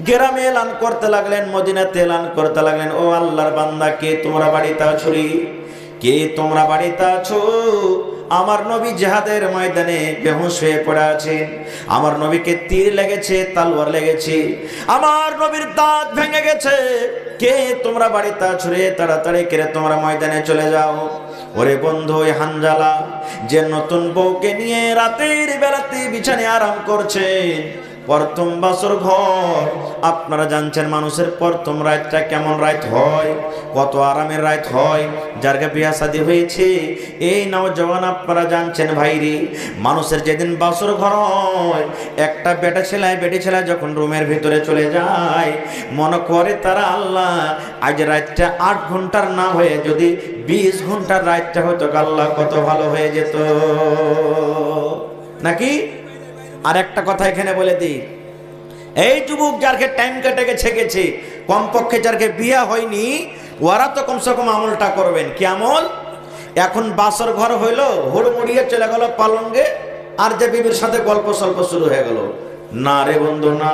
গ্রামে এলান করতে লাগলেন, মদিনাতে এলান করতে লাগলেন, ও আল্লাহর বান্দা, কে তোমরা বাড়িতে আছো রে? কে তোমরা বাড়িতে আছো? আমার নবী জিহাদের ময়দানে বেহুশ হয়ে পড়ে আছেন, আমার নবীকে তীর লেগেছে, তলোয়ার লেগেছে, আমার নবীর দাঁত ভেঙে গেছে, কে তোমরা বাড়িতে আছো রে? তাড়াতাড়ি করে তোমরা ময়দানে চলে যাও। ওরে বন্ধু, ওই হানজালা যে নতুন বউকে নিয়ে রাতের বেলাতে বিছানায় আরাম করছেন, প্রথম বাসর ঘর, আপনারা জানছেন মানুষের প্রথম রাতটা কেমন রাত হয়, কত আরামের রাত হয়। যার বিয়া শাদী হয়েছে এই নওজওয়ান আপনারা জানছেন ভাইরে, মানুষের যেদিন বাসর ঘর হয়, একটা বেটি ছেলে যখন রুমের ভিতরে চলে যায়, মনে করে তারা আল্লাহ আজ রাতটা 8 ঘন্টার না হয়ে যদি 20 ঘন্টার রাতটা হতো, আল্লাহ কত ভালো হয়ে যেত নাকি। আর একটা কথা এখানে বলে দিই, এই যুবক যারকে টাইম কেটে গেছে, কমপক্ষে যারকে বিয়া হয়নি, ওরা তো কমসে কম আমলটা করবেন। কি আমল? এখন বাসর ঘর হইলো, হুড়মুড়িয়ে চলে গেল পালঙ্গে, আর যে বিবির সাথে গল্প সল্প শুরু হয়ে গেল। না রে বন্ধু, না।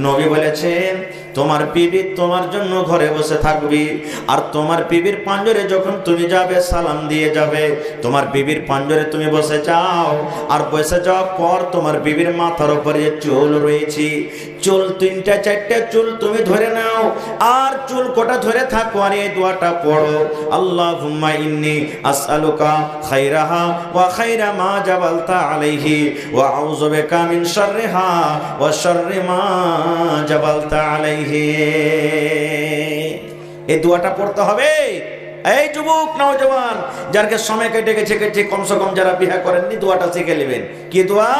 নবী বলেছেন তোমার বিবি তোমার জন্য ঘরে বসে থাকবি, আর তোমার বিবির পাঞ্জরে যখন তুমি যাবে সালাম দিয়ে যাবে। তোমার বিবির পাঞ্জরে তুমি বসে যাও, আর বসে যাওয়ার পর তোমার বিবির মাথার উপরে যে চুল রয়েছে, চুল 3টা 4টা চুল তুমি ধরে নাও, আর চুল কোটা ধরে থাকো, আর এই দোয়াটা পড়ো, আল্লাহুম্মা ইন্নী আসআলুকা খায়রাহা ওয়া খায়রা মা জাবালতা আলাইহি ওয়া আউযু বিকা মিন শাররিহা ওয়া শাররি মা জাবালতা আলাইহি। এই দোয়াটা পড়তে হবে। এই যুবক নওজওয়ান যারকে সময় কেটে গেছে, কমসে কম যারা বিয়ে করেননি দোয়াটা শিখে নেবেন। কি দোয়া?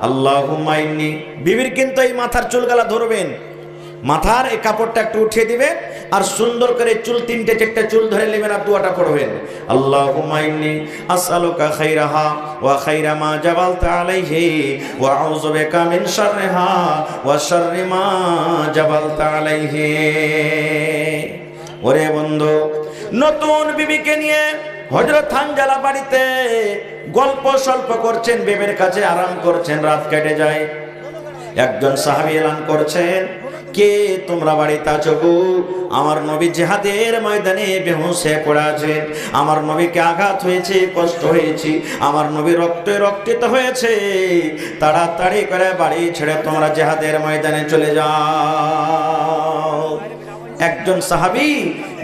আল্লাহুম্মা ইন্নী, বিবির কিন্তু এই মাথার চুলগালা ধরবেন, মাথার এই কাপড়টা একটু উঠিয়ে দিবেন, আর সুন্দর করে চুল 3টে 4টে চুল ধরে নেবেন, আর দোয়াটা পড়বেন, আল্লাহুম্মা ইন্নী আসআলুকা খায়রাহা ওয়া খায়রা মা জাবালতা আলাইহি ওয়া আউযু বিকা মিন শাররিহা ওয়া শাররি মা জাবালতা আলাইহি। ওরে বন্ধু, নতুন বিবিকে নিয়ে হযরত হানজালা বাড়িতে গল্প সল্প করছেন, বিবির কাছে আরাম করছেন, রাত কেটে যায়। একজন সাহাবী এলান করছেন, কে তোমরা বাড়িতে আছো গো? আমার নবী জিহাদের ময়দানে বেহুশ হয়ে পড়ে আছেন, আমার নবীকে আঘাত হয়েছে, কষ্ট হয়েছে, আমার নবী রক্তে রক্তিত হয়েছে, তাড়াতাড়ি করে বাড়ি ছেড়ে তোমরা জিহাদের ময়দানে চলে যাও। একজন সাহাবী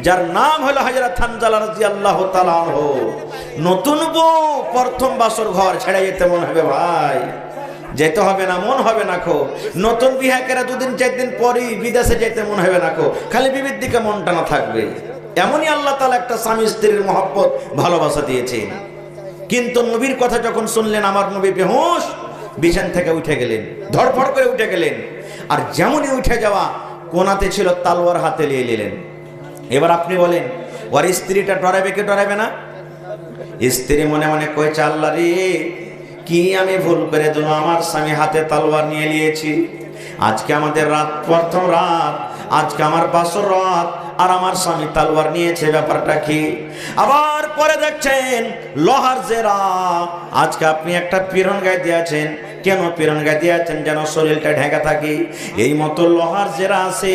যার নাম হলো হযরত হানজালা রাদিয়াল্লাহু তাআলা আনহু, নতুন বউ প্রথম বাসর ঘর ছেড়ে যেতে মন হবে ভাই, যেতে হবে না, মন হবে না খো। নতুন বিয়ে করে 2 দিন 4 দিন পরই বিদেশে যেতে মন হবে না খো, খালি বিবির দিকে মন টানা থাকবে। এমনই আল্লাহ তাআলা একটা স্বামী স্ত্রীর মহব্বত ভালোবাসা দিয়েছেন। কিন্তু নবীর কথা যখন শুনলেন, আমার নবী বেহুশ, বিছানা থেকে উঠে গেলেন, ধড়ফড় করে উঠে গেলেন, আর যেমনই উঠে যাওয়া কোনাতে ছিল তলোয়ার হাতে নিয়ে নিলেন। এবার আপনি বলেন, ওর স্ত্রীটা ডরাবে কি ডরাবে না? স্ত্রী মনে মনে কইছে, আল্লাহ রে, কি আমি ভুল করে দিলাম, আমার স্বামী হাতে তলোয়ার নিয়ে নিয়েছি, আজকে আমাদের রাত, প্রথম রাত, আজকে আমার বাসর রাত, আর আমার স্বামী তলোয়ার নিয়েছে, ব্যাপারটা কি? আবার পরে দেখছেন লোহার জেরা, আজকে আপনি একটা পিরন গায়ে দিয়েছেন, কেন পিরন গায়ে দিয়েছেন? যেন শরীরটা ঢেকে থাকে। এই মতো লোহার জেরা আছে,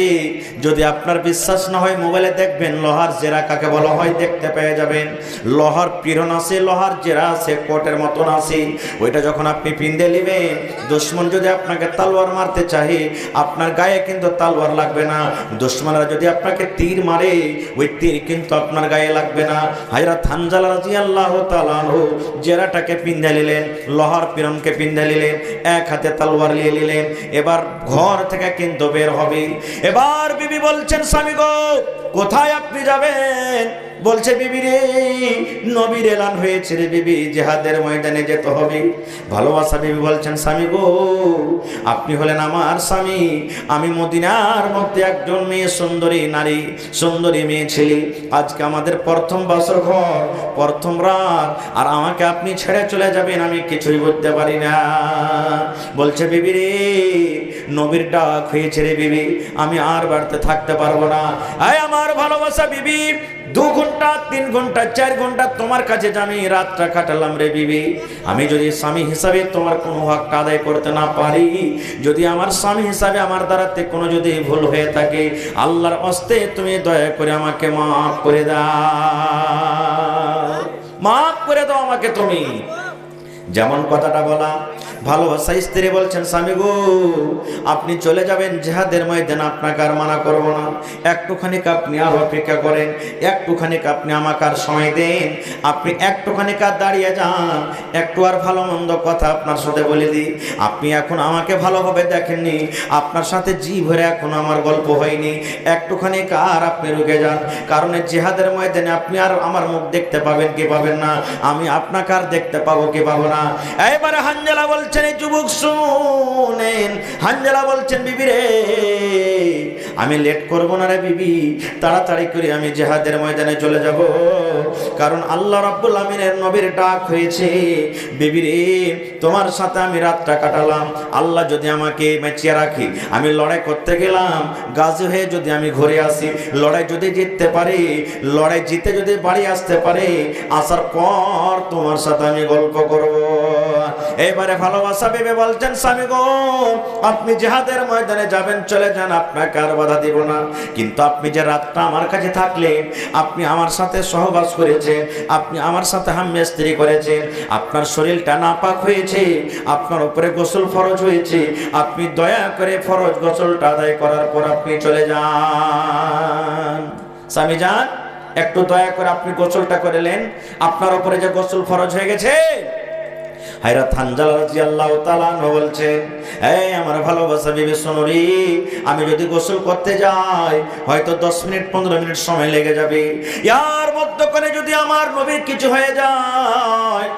যদি আপনার বিশ্বাস না হয় মোবাইলে দেখবেন লোহার জেরা কাকে বলা হয়, দেখতে পেয়ে যাবেন। লোহার পিরন আছে, লোহার জেরা আছে, কোটের মতন আছে, ওইটা যখন আপনি পিন্দে নেবেন, দুশমন যদি আপনাকে তলোয়ার মারতে চাহে, আপনার গায়ে কিন্তু তলোয়ার লাগবে না, দুশমনরা যদি আপনাকে তীর মারে, ওই তীর কিন্তু আপনার গায়ে লাগবে না। হযরত হানজালা রাদিয়াল্লাহু তাআলা আনহু জেরাটাকে পিন্দে নিলেন, লোহার পিরনকে পিন্দে নিলেন, এক হাতে তলোয়ার নিয়ে নিলেন, এবার ঘর থেকে কিন্তু বের হবে। এবার বিবি বলছেন, স্বামী গো, কোথায় আপনি যাবেন? বলছে বিবি রে, নবীর এলান হয়েছে রে বিবি, জিহাদের ময়দানে যেতে হবে। ভালোবাসা বিবি বলছেন, স্বামী গো, আপনি হলেন আমার স্বামী, আমি মদিনার মধ্যে একজন মেয়ে, সুন্দরী নারী, সুন্দরী মেয়ে ছেলে, আজকে আমাদের প্রথম বাসর ঘর, প্রথম রাত, আর আমাকে আপনি ছেড়ে চলে যাবেন, আমি কিছুই বলতে পারি না। বলছে বিবি রে, নবীর ডাক হয়েছে রে বিবি, আমি আর বাড়িতে থাকতে পারবো না। আয় আমার ভালোবাসা বিবি, 2 ঘন্টা 3 ঘন্টা 4 ঘন্টা তোমার কাছে আমি রাতটা কাটালাম রে বিবি, আমি যদি স্বামী হিসাবে তোমার কোনো হক আদায় করতে না পারি, যদি আমার স্বামী হিসাবে আমার দ্বারাতে কোনো যদি ভুল হয়ে থাকে, আল্লাহর হস্তে তুমি দয়া করে আমাকে মাফ করে দাও, মাফ করে দাও আমাকে তুমি। যেমন কথাটা বলা, ভালোবাসা স্ত্রী বলছেন, স্বামী গো, আপনি চলে যাবেন জিহাদের ময়দানে, আপনাকে আর মানা করব না, একটুখানি আপনি আর অপেক্ষা করেন, একটুখানি আপনি আমাকে আর সময় দেন, আপনি একটুখানি দাঁড়িয়ে যান, একটু আর ভালো মন্দ কথা আপনার সাথে বলে দিই। আপনি এখন আমাকে ভালোভাবে দেখেননি, আপনার সাথে জি ভরে এখন আমার গল্প হয়নি, একটুখানি আর আপনি রুকে যান, কারণ জিহাদের ময়দানে আপনি আর আমার মুখ দেখতে পাবেন কি পাবেন না, আমি আপনাকে আর দেখতে পাবো কি পাবো না। এবারে হানজালা বলছেন, এই যুবক শুনেন, হানজালা বলছেন, বিবি রে, আমি লেট করব না রে বিবি, তাড়াতাড়ি করে আমি জিহাদের ময়দানে চলে যাব, কারণ আল্লাহ রাব্বুল আমিনের নবীর ডাক হয়েছে। বিবি রে, তোমার সাথে আমি রাতটা কাটালাম, আল্লাহ যদি আমাকে বাঁচিয়ে রাখি, আমি লড়াই করতে গেলাম, গাজী হয়ে যদি আমি ঘুরে আসি, লড়াই যদি জিততে পারি, লড়াই জিতে যদি বাড়ি আসতে পারি, আসার পর তোমার সাথে আমি গল্প করব। এবারে ভালোবাসা ভেবে বলছেন, স্বামী গো, আপনি জিহাদের ময়দানে যাবেন, চলে যান, আপনাকে আর বাধা দিব না, কিন্তু আপনি যে রাতটা আমার কাছে থাকলেন, আপনি আমার সাথে সহবাস করেছেন, আপনি আমার সাথে হামমেস্ত্রি করেছেন, আপনার শরীরটা নাপাক হয়েছে, আপনার উপরে গোসল ফরজ হয়েছে, আপনি দয়া করে ফরজ গোসলটা আদায় করার পর আপনি চলে যান। স্বামী যান, একটু দয়া করে আপনি গোসলটা করলেন, আপনার উপরে যে গোসল ফরজ হয়ে গেছে। হযরত হানজালা রাদিয়াল্লাহু তাআলা বলছেন, এই আমার ভালোবাসা বিবি সোনরি, আমি যদি গোসল করতে যাই, হয়তো 10 মিনিট 15 মিনিট সময় লেগে যাবে, ইয়ার মধ্যখানে যদি আমার নবীর কিছু হয়ে যায়,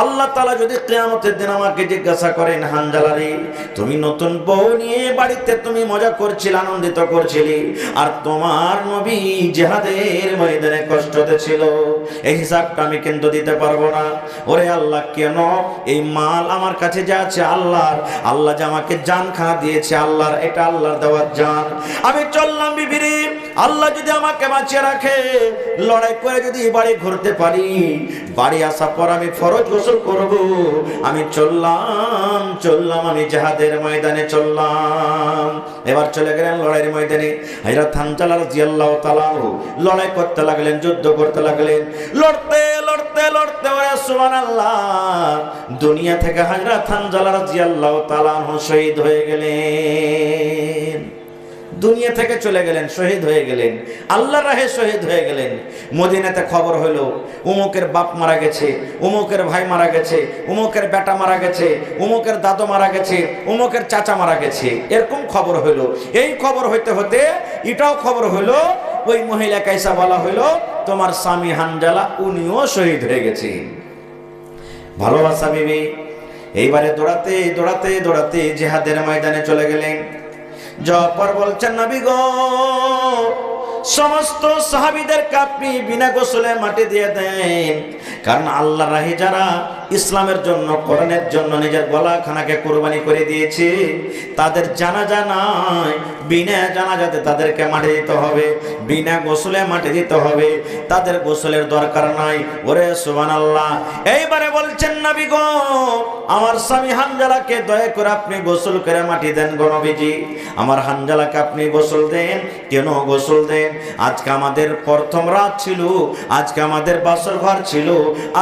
আল্লাহ তাআলা যদি কিয়ামতের দিন আমাকে জিজ্ঞাসা করেন, হানজালা রে, তুমি নতুন বউ নিয়ে বাড়িতে তুমি মজা করছিলে, আনন্দিত করছিলে, আর তোমার নবী জিহাদের ময়দানে কষ্টতে ছিল, এই হিসাবটা আমি কিন্তু দিতে পারবো না। ওরে আল্লাহ, কেন এই মাল আমার কাছে যা আছে আল্লাহর, আল্লাহ যে আমাকে জানখানা দিয়েছে আল্লাহর, এটা আল্লাহর দেওয়ার জান, আমি চললাম বিবিরে, আল্লাহ যদি আমাকে বাঁচিয়ে রাখে, লড়াই করে যদি বাড়ি ঘুরতে পারি, বাড়ি আসার পর আমি ফরজ গোসল করব, আমি চললাম, আমি জিহাদের ময়দানে চললাম। এবার চলে গেলেন লড়াইয়ের ময়দানে। হযরত হানজালা রাদিয়াল্লাহু তাআলা লড়াই করতে লাগলেন, যুদ্ধ করতে লাগলেন, লড়তে লড়তে লড়তে, ওরে সুবহানাল্লাহ, দুনিয়া থেকে হযরত হানজালা রাদিয়াল্লাহু তাআলা শহীদ হয়ে গেলেন, দুনিয়া থেকে চলে গেলেন, শহীদ হয়ে গেলেন, আল্লাহর রাহে শহীদ হয়ে গেলেন। মদিনাতে খবর হলো, উমুকের বাপ মারা গেছে, উমুকের ভাই মারা গেছে, উমুকের বেটা মারা গেছে, উমুকের দাদু মারা গেছে, উমুকের চাচা মারা গেছে, এরকম খবর হলো। এই খবর হইতে হতে এটাও খবর হলো, ওই মহিলা কাইসা বলা হলো, তোমার স্বামী হানজালা উনিও শহীদ হয়ে গেছে। ভালোবাসা বিবি এইবারে দৌড়াতে দৌড়াতে দৌড়াতে জিহাদের ময়দানে চলে গেলেন। যাওয়ার বলছেন, নবী গো, সমস্ত সাহাবীদেরকে আপনি বিনা গোসলে মাটি দিয়ে দেন, কারণ আল্লাহর রাহে যারা ইসলামের জন্য, কোরআনের জন্য নিজের গলাখানাকে কুরবানি করে দিয়েছে, তাদের জানাজা নাই, বিনা জানাজাতে তাদেরকে মাটি দিতে হবে, বিনা গোসলে মাটি দিতে হবে, তাদের গোসলের দরকার নাই। ওরে সুবহানাল্লাহ। এইবারে বলছেন, নবী গো, আমার স্বামী হানজালাকে দয়া করে আপনি গোসল করে মাটি দেন গো নবীজি, আমার হানজালাকে আপনি গোসল দেন। কেন গোসল দেন? আজকে আমাদের প্রথম রাত ছিল, আজকে আমাদের বাসর ঘর ছিল,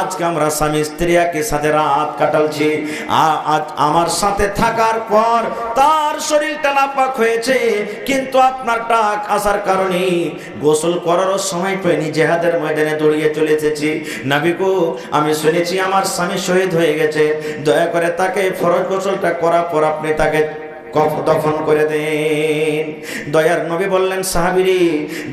আজকে আমরা স্বামী স্ত্রী একই সাথে রাত কাটালছি, আজ আমার সাথে থাকার পর তার শরীরটা নাপাক হয়েছে, কিন্তু আপনার ডাক আসার কারণে গোসল করারও সময় পাইনি, জিহাদের ময়দানে দৌড়িয়ে চলে এসেছি। নবী গো, আমি শুনেছি আমার স্বামী শহীদ হয়ে গেছে, দয়া করে তাকে ফরজ গোসলটা করার পর আপনি তাকে দফন করে দেন। দয়ার নবী বললেন, সাহাবীরে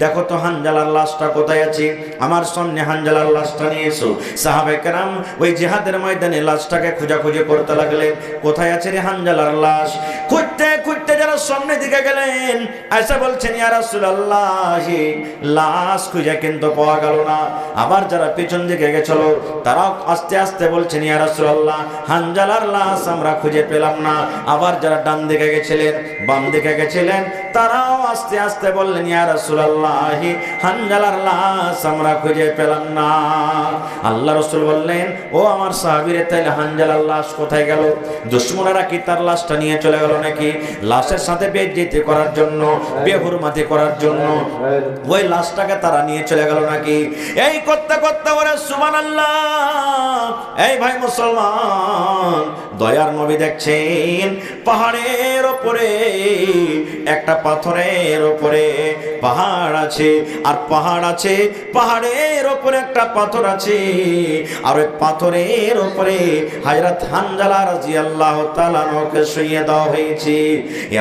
দেখো তো হানজালার লাশটা কোথায় আছে, আমার সামনে হানজালার লাশটা নিয়ে এসো। সাহাবায়ে কেরাম ওই জিহাদের ময়দানে লাশটাকে খোঁজাখুঁজি করতে লাগলেন, কোথায় আছে রে হানজালার লাশ। খুঁজতে খুঁজতে যারা সামনে দিকে গেলেন, আয়েশা বলছেন, ইয়া রাসূলুল্লাহ লাশ খুঁজে কিন্তু পাওয়া গেল না। আবার যারা পেছন দিকে গেছিল তারাও আস্তে আস্তে বলছেন, ইয়া রাসূলুল্লাহ হানজালার লাশ আমরা খুঁজে পেলাম না। আবার যারা ডান দিকে গেছিলেন, বাম দিকে গেছিলেন, তারাও আস্তে আস্তে বললেন, ইয়া রাসূলুল্লাহ হানজালার লাশ আমরা খুঁজে পেলাম না। আল্লাহ রাসূল বললেন, ও আমার সাহাবীরা, তাইলে হানজালার লাশ কোথায় গেল? দুশমনেরা কি তার লাশটা নিয়ে চলে গেল নাকি? লাশের সাথে বেইজ্জতি করার জন্য, বেহুরমাতি করার জন্য ওই লাশটাকে তারা নিয়ে চলে গেল নাকি? এই করতে করতে ওরে সুবহানাল্লাহ। এই ভাই মুসলমান, দয়ার নবী দেখছেন পাহাড়ের উপরে, একটা পাথরের উপরে পাহাড় আছে, আর পাহাড় আছে, পাহাড়ের উপরে একটা পাথর আছে, আর ওই পাথরের উপরে হযরত হানজালা রাদিয়াল্লাহু তাআলা আনহুকে শুইয়ে দেওয়া হয়েছে।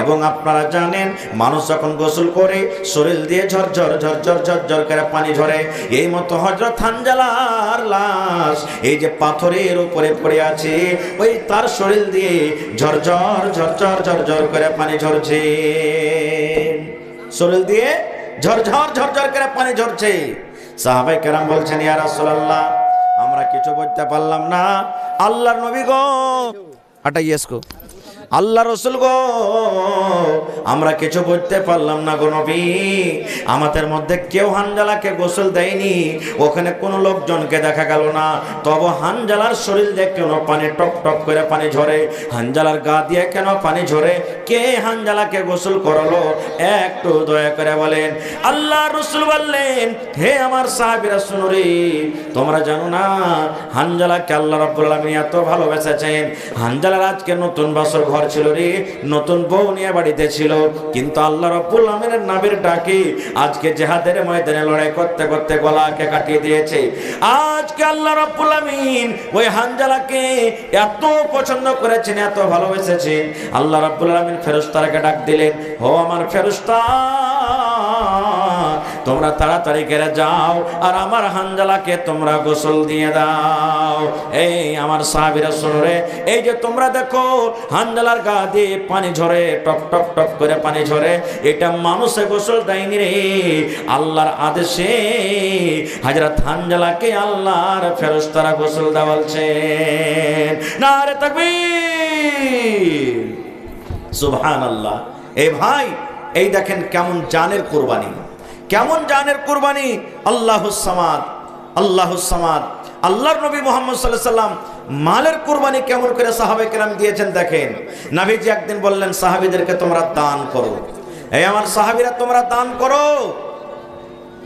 এবং আপনারা জানেন, মানুষ যখন গোসল করে শরীর দিয়ে ঝরঝর ঝরঝর ঝরঝর করে পানি ঝরে, এই মতো হযরত হানজালার লাশ এই যে পাথরের উপরে পড়ে আছে, ওই তার শরীর দিয়ে ঝরঝর ঝরঝর ঝরঝর করে পানি ঝরছে, শরীর দিয়ে ঝরঝর ঝরঝর করে পানি ঝরছে। সাহাবায়ে কেরাম বলছেন, ইয়া রাসূলুল্লাহ আমরা কিছু বলতে পারলাম না। আল্লাহর নবী গো, আটাইয়েসকো আল্লাহ রসুল গো, আমরা কিছু বুঝতে পারলাম না গো নবী। আমাদের মধ্যে কেউ হানজালাকে গোসল দেয়নি, ওখানে কোনো লোকজনকে দেখা গেল না। তবে হানজালার শরীর দিয়ে কেন পানি টপ টপ করে পানি ঝরে, হানজালার গা দিয়ে কেন পানি ঝরে, কে হানজালাকে গোসল করালো একটু দয়া করে বলেন। আল্লাহ রসুল বললেন, হে আমার সাহাবীরা শুনো রে, তোমরা জানো না হানজালাকে আল্লাহ রাব্বুল আলামিন এত ভালোবেসেছেন। হানজালার আজকে নতুন বছর ঘর ছিল রে, নতুন বউ নিয়ে বাড়িতে ছিল, কিন্তু আল্লাহ রাব্বুল আমিনের নামের ডাকে আজকে জিহাদের ময়দানে লড়াই করতে করতে গলাকে কাটিয়ে দিয়েছে। আজকে আল্লাহ রাব্বুল আমিন ওই হানজালাকে এত পছন্দ করেছেন, এত ভালোবেসেছেন। আল্লাহ রাব্বুল আমিন ফেরেশতাকে ডাক দিলেন, ও আমার ফেরেশতা, তোমরা তাড়াতাড়ি করে যাও আর আমার হানজালাকে তোমরা গোসল দিয়ে দাও। এই আমার সাহাবীরা শুনো রে, এই যে তোমরা দেখো হানজালার গা দিয়ে পানি ঝরে, টপ টপ টপ করে পানি ঝরে, এটা মানুষে গোসল দেয়নি রে, আল্লাহর আদেশে হযরত হানজালাকে আল্লাহর ফেরেশতারা গোসল দেওয়ালছেন। নারে তাকবীর, সুবহানাল্লাহ। এই ভাই, এই দেখেন কেমন জানের কুরবানি, কেমন জানের কুরবানি। আল্লাহুস সামাদ, আল্লাহুস সামাদ। আল্লাহর নবী মুহাম্মদ সাল্লাল্লাহু আলাইহি সাল্লাম মালের কুরবানি কেমন করে সাহাবায়ে কেরাম দিয়েছেন দেখেন। নবীজি একদিন বললেন, সাহাবীদেরকে তোমরা দান করো। এই আমার সাহাবীরা তোমরা দান করো।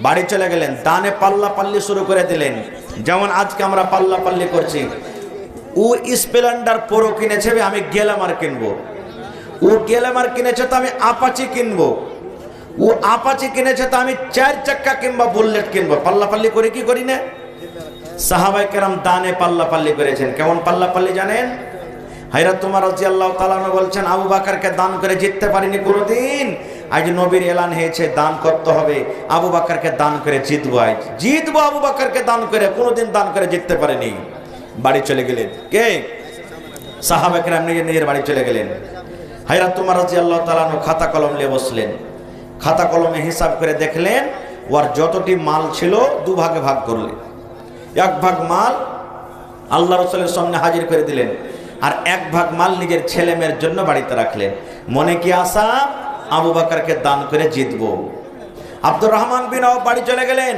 বাড়ি চলে গেলেন, দানে পাল্লা পাল্লি শুরু করে দিলেন। যেমন আজকে আমরা পাল্লা পাল্লি করছি। ও স্প্লেন্ডার প্রো কিনেছে, আমি গ্ল্যামার কিনবো। ও গ্ল্যামার কিনেছে তো আমি আপাচি কিনবো। ও আপাচি কিনেছে তো আমি 4 চাক্কা কিংবা বুলেট কিনবো। পাল্লা পাল্লি করে কি করি না? সাহাবায়ে কেরাম দানে পাল্লা পাল্লি করেছেন। কেমন পাল্লা পাল্লি জানেন? হযরত ওমর রাদিয়াল্লাহু তাআলা বলছেন, আবু বকরকে দান করে জিততে পারিনি কোনোদিন, আজ নবীর এলান হয়েছে দান করতে হবে, আবু বকরকে দান করে জিতবো। আজ জিতবো আবু বকরকে দান করে, কোনোদিন দান করে জিততে পারেনি। বাড়ি চলে গেলেন কে? সাহাবায়ে কেরাম নিজের বাড়ি চলে গেলেন। হযরত ওমর রাদিয়াল্লাহু তাআলা খাতা কলম নিয়ে বসলেন। খাতা কলমে হিসাব করে দেখলেন, ওর যতটি মাল ছিল 2 ভাগে ভাগ করলেন। 1 ভাগ মাল আল্লাহ রাসূলের সামনে হাজির করে দিলেন, আর 1 ভাগ মাল নিজের ছেলে মেয়ের জন্য বাড়িতে রাখলেন। মনে কি আশা, আবু বকরকে দান করে জিতবো। আব্দুর রহমান বিন আওফ বাড়ি চলে গেলেন,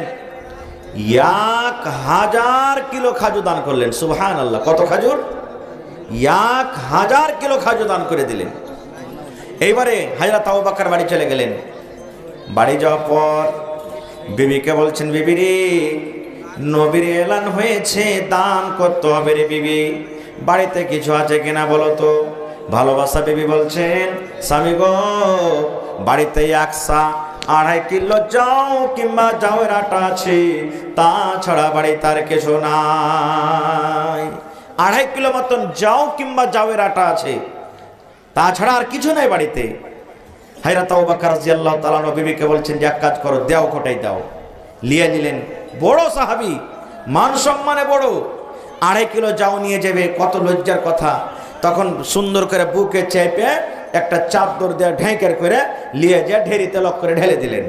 1000 কিলো খাজুর দান করলেন। সুবহানাল্লাহ, কত খাজুর? 1000 কিলো খাজুর দান করে দিলেন। এইবারে হযরত আবু বকর বাড়ি চলে গেলেন। বাড়ি যাওয়ার পর বিবিকে বলছেন, বিবি রে, নবীর এলান হয়েছে দান করতে হবে রে বিবি, বাড়িতে কিছু আছে কিনা বলো তো। ভালোবাসা বিবি বলছেন, স্বামী গো, বাড়িতে 1.5 কিলো যাও কিংবা যাওয়ের আটা আছে, তাছাড়া বাড়ি তার কিছু নাই। 2.5 কিলো মতন যাও কিংবা যাওয়ের আটা আছে। তাছাড়া আর কিছু নাই বাড়িতে। হযরত আবু বকর রাদিয়াল্লাহু তাআলা বিবিকে বলছেন যে এক কাজ করো, দেও কোটাই দাও। লিয়ে নিলেন, বড় সাহাবী, মান সম্মানে বড়, 2.5 কিলো যাও নিয়ে যাবে, কত লজ্জার কথা। তখন সুন্দর করে বুকে চেপে একটা চাদর দিয়ে ঢেঁকের করে লিয়ে যা ঢেরিতে লক করে ঢেলে দিলেন,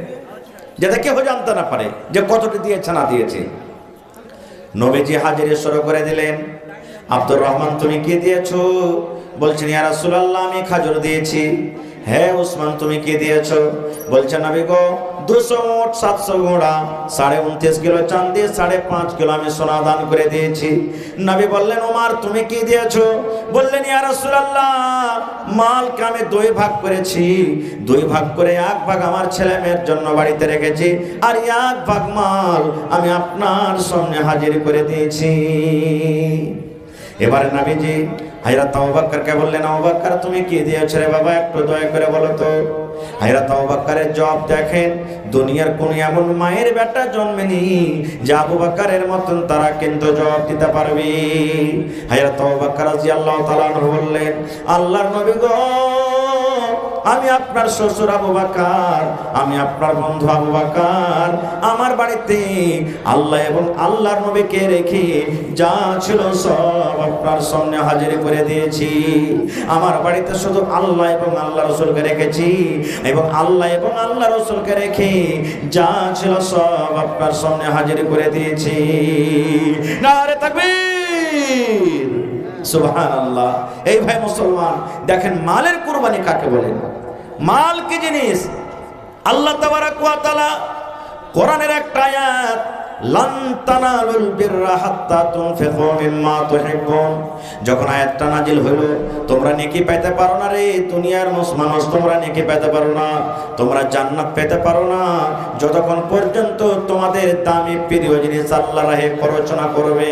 যাতে কেউ জানতে না পারে যে কতটি দিয়েছে না দিয়েছে। নবীজি হাজিরে শুরু করে দিলেন। আব্দুর রহমান তুমি কি দিয়েছো? বলছেন ইয়া রাসূলুল্লাহ আমি খাজুর দিয়েছি। হ্যাঁ উসমান তুমি কি দিয়েছো? বলছেন নবী গো 200 উট 700 ঘোড়া 29.5 কিলো চাঁদি 5.5 কিলো আমি সোনা দান করে দিয়েছি। নবী বললেন ওমর তুমি কি দিয়েছো? বললেন ইয়া রাসূলুল্লাহ মালকে আমি 2 ভাগ করেছি, 2 ভাগ করে 1 ভাগ আমার ছেলে মেয়ের জন্য বাড়িতে রেখেছি, আর 1 ভাগ মাল আমি আপনার সামনে হাজির করে দিয়েছি। এবারে নবীজি হযরত আবু বকরকে বললেন আবু বকর তুমি কি দিয়েছো রে বাবা, একটু দয়া করে বলো তো। হযরত আবু বকরের জবাব দেখেন, দুনিয়ার কোন এমন মায়ের বেটা জন্মেনি যে আবু বকরের মতন তারা কিন্তু জবাব দিতে পারবে। হযরত আবু বকর রাদিয়াল্লাহু তাআলা বললেন আল্লাহর নবী গো আমি আপনার শ্বশুর আবু বকর, আমি আপনার বন্ধু আবু বকর, আমার বাড়িতে আল্লাহ এবং আল্লাহর নবীকে রেখে যা ছিল সব আপনার সামনে হাজির করে দিয়েছি। আমার বাড়িতে শুধু আল্লাহ এবং আল্লাহ রাসূলকে রেখেছি, এবং আল্লাহ এবং আল্লাহ রাসূলকে রেখে যা ছিল সব আপনার সামনে হাজির করে দিয়েছি। নারে তাকবীর, সুবহানাল্লাহ। এই ভাই মুসলমান দেখেন মালের কুরবানি কাকে বলেন, মাল কি জিনিস। আল্লাহ তাবারাক ওয়া তাআলা কোরআনের একটা আয়াত লান তানালুল বিররা হাত্তা তুনফিকু মিম্মা তুহিব্বুন, যখন আয়াতটা নাজিল হলো তোমরা নেকি পেতে পারো না রে দুনিয়ার মানুষ, তোমরা নেকি পেতে পারো না, তোমরা জান্নাত পেতে পারো না যতক্ষণ পর্যন্ত তোমাদের দামি প্রিয় জিনিস আল্লাহর রাহে খরচ না করবে।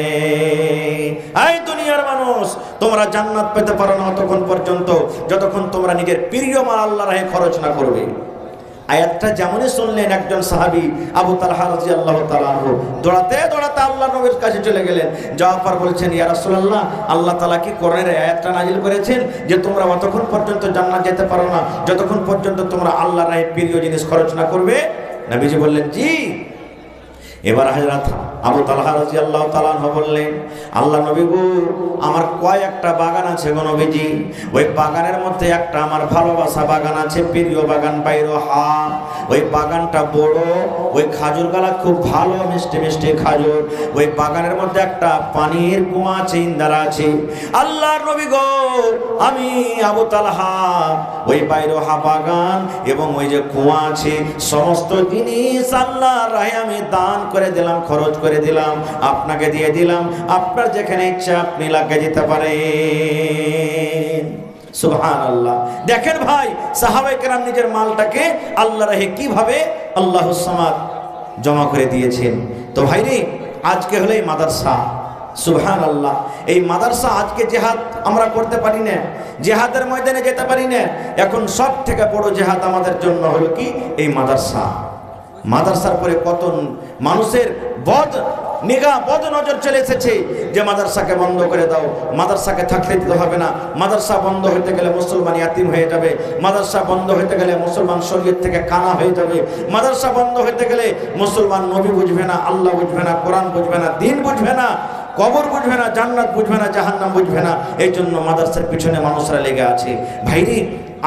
এই দুনিয়ার মানুষ তোমরা জান্নাত পেতে পারো না ততক্ষণ পর্যন্ত যতক্ষণ তোমরা নিজের প্রিয় মাল আল্লাহর রাহে খরচ না করবে। আয়াতটা যেমনই শুনলেন একজন সাহাবী আবু তালহা রাদিয়াল্লাহু তাআলা আনহু দৌড়াতে দৌড়াতে আল্লাহর নবীর কাছে চলে গেলেন। যাওয়ার পর বলছেন ইয়া রাসূলুল্লাহ আল্লাহ তাআলা কি কোরআনের আয়াতটা নাজিল করেছেন যে তোমরা অতক্ষণ পর্যন্ত জান্নাত যেতে পারো না যতক্ষণ পর্যন্ত তোমরা আল্লাহর রাহে প্রিয় জিনিস খরচ না করবে? নবীজি বললেন জি। এবার হযরত আবু তালহা রাদিয়াল্লাহু তাআলা আনহু বললেন আল্লাহ নবী গো আমার কয়েকটা বাগান আছে গো নবীজি, ওই বাগানের মধ্যে একটা আমার ভালোবাসা বাগান আছে, প্রিয় বাগান বাইরহা, ওই বাগানটা বড়, ওই খাজুর গালা খুব ভালো মিষ্টি মিষ্টি খাজুর, ওই বাগানের মধ্যে একটা পানির কুয়া আছে, ইন্দারা আছে। আল্লাহর নবী গো আমি আবু তালহা ওই বাইরহা বাগান এবং ওই যে কুয়া আছে সমস্ত জিনিস আল্লাহর রাহে আমি দান করে দিলাম, খরচ করে দিলাম, আপনাকে দিয়ে দিলাম, আপনার যেখানে ইচ্ছা আপনি লাগিয়ে দিতে পারেন। সুবহানাল্লাহ। দেখেন ভাই সাহাবায়ে কেরাম নিজের মালটাকে আল্লাহর রাহে কিভাবে আল্লাহুস সামাদ জমা করে দিয়েছেন। তো ভাইরে আজকে হলো এই মাদ্রাসা, সুবহানাল্লাহ, এই মাদ্রাসা আজকে জিহাদ আমরা করতে পারি না, জিহাদের ময়দানে যেতে পারি না। এখন সব থেকে বড় জিহাদ আমাদের জন্য হলো কি এই মাদ্রাসা। মাদ্রাসার পরে কত মানুষের বদ নিগাহ বদ নজর চলে এসেছে যে মাদ্রাসাকে বন্ধ করে দাও, মাদ্রাসাকে থাকতে দিতে হবে না, মাদ্রাসা বন্ধ হতে গেলে মুসলমান ইয়াতিম হয়ে যাবে, মাদ্রাসা বন্ধ হতে গেলে মুসলমান শরীয়ত থেকে কানা হয়ে যাবে, মাদ্রাসা বন্ধ হতে গেলে মুসলমান নবী বুঝবে না, আল্লাহ বুঝবে না, কোরআন বুঝবে না, দ্বীন বুঝবে না, কবর বুঝবে না, জান্নাত বুঝবে না, জাহান্নাম বুঝবে না। এই জন্য মাদ্রাসার পিছনে মানুষরা লেগে আছে। ভাইরে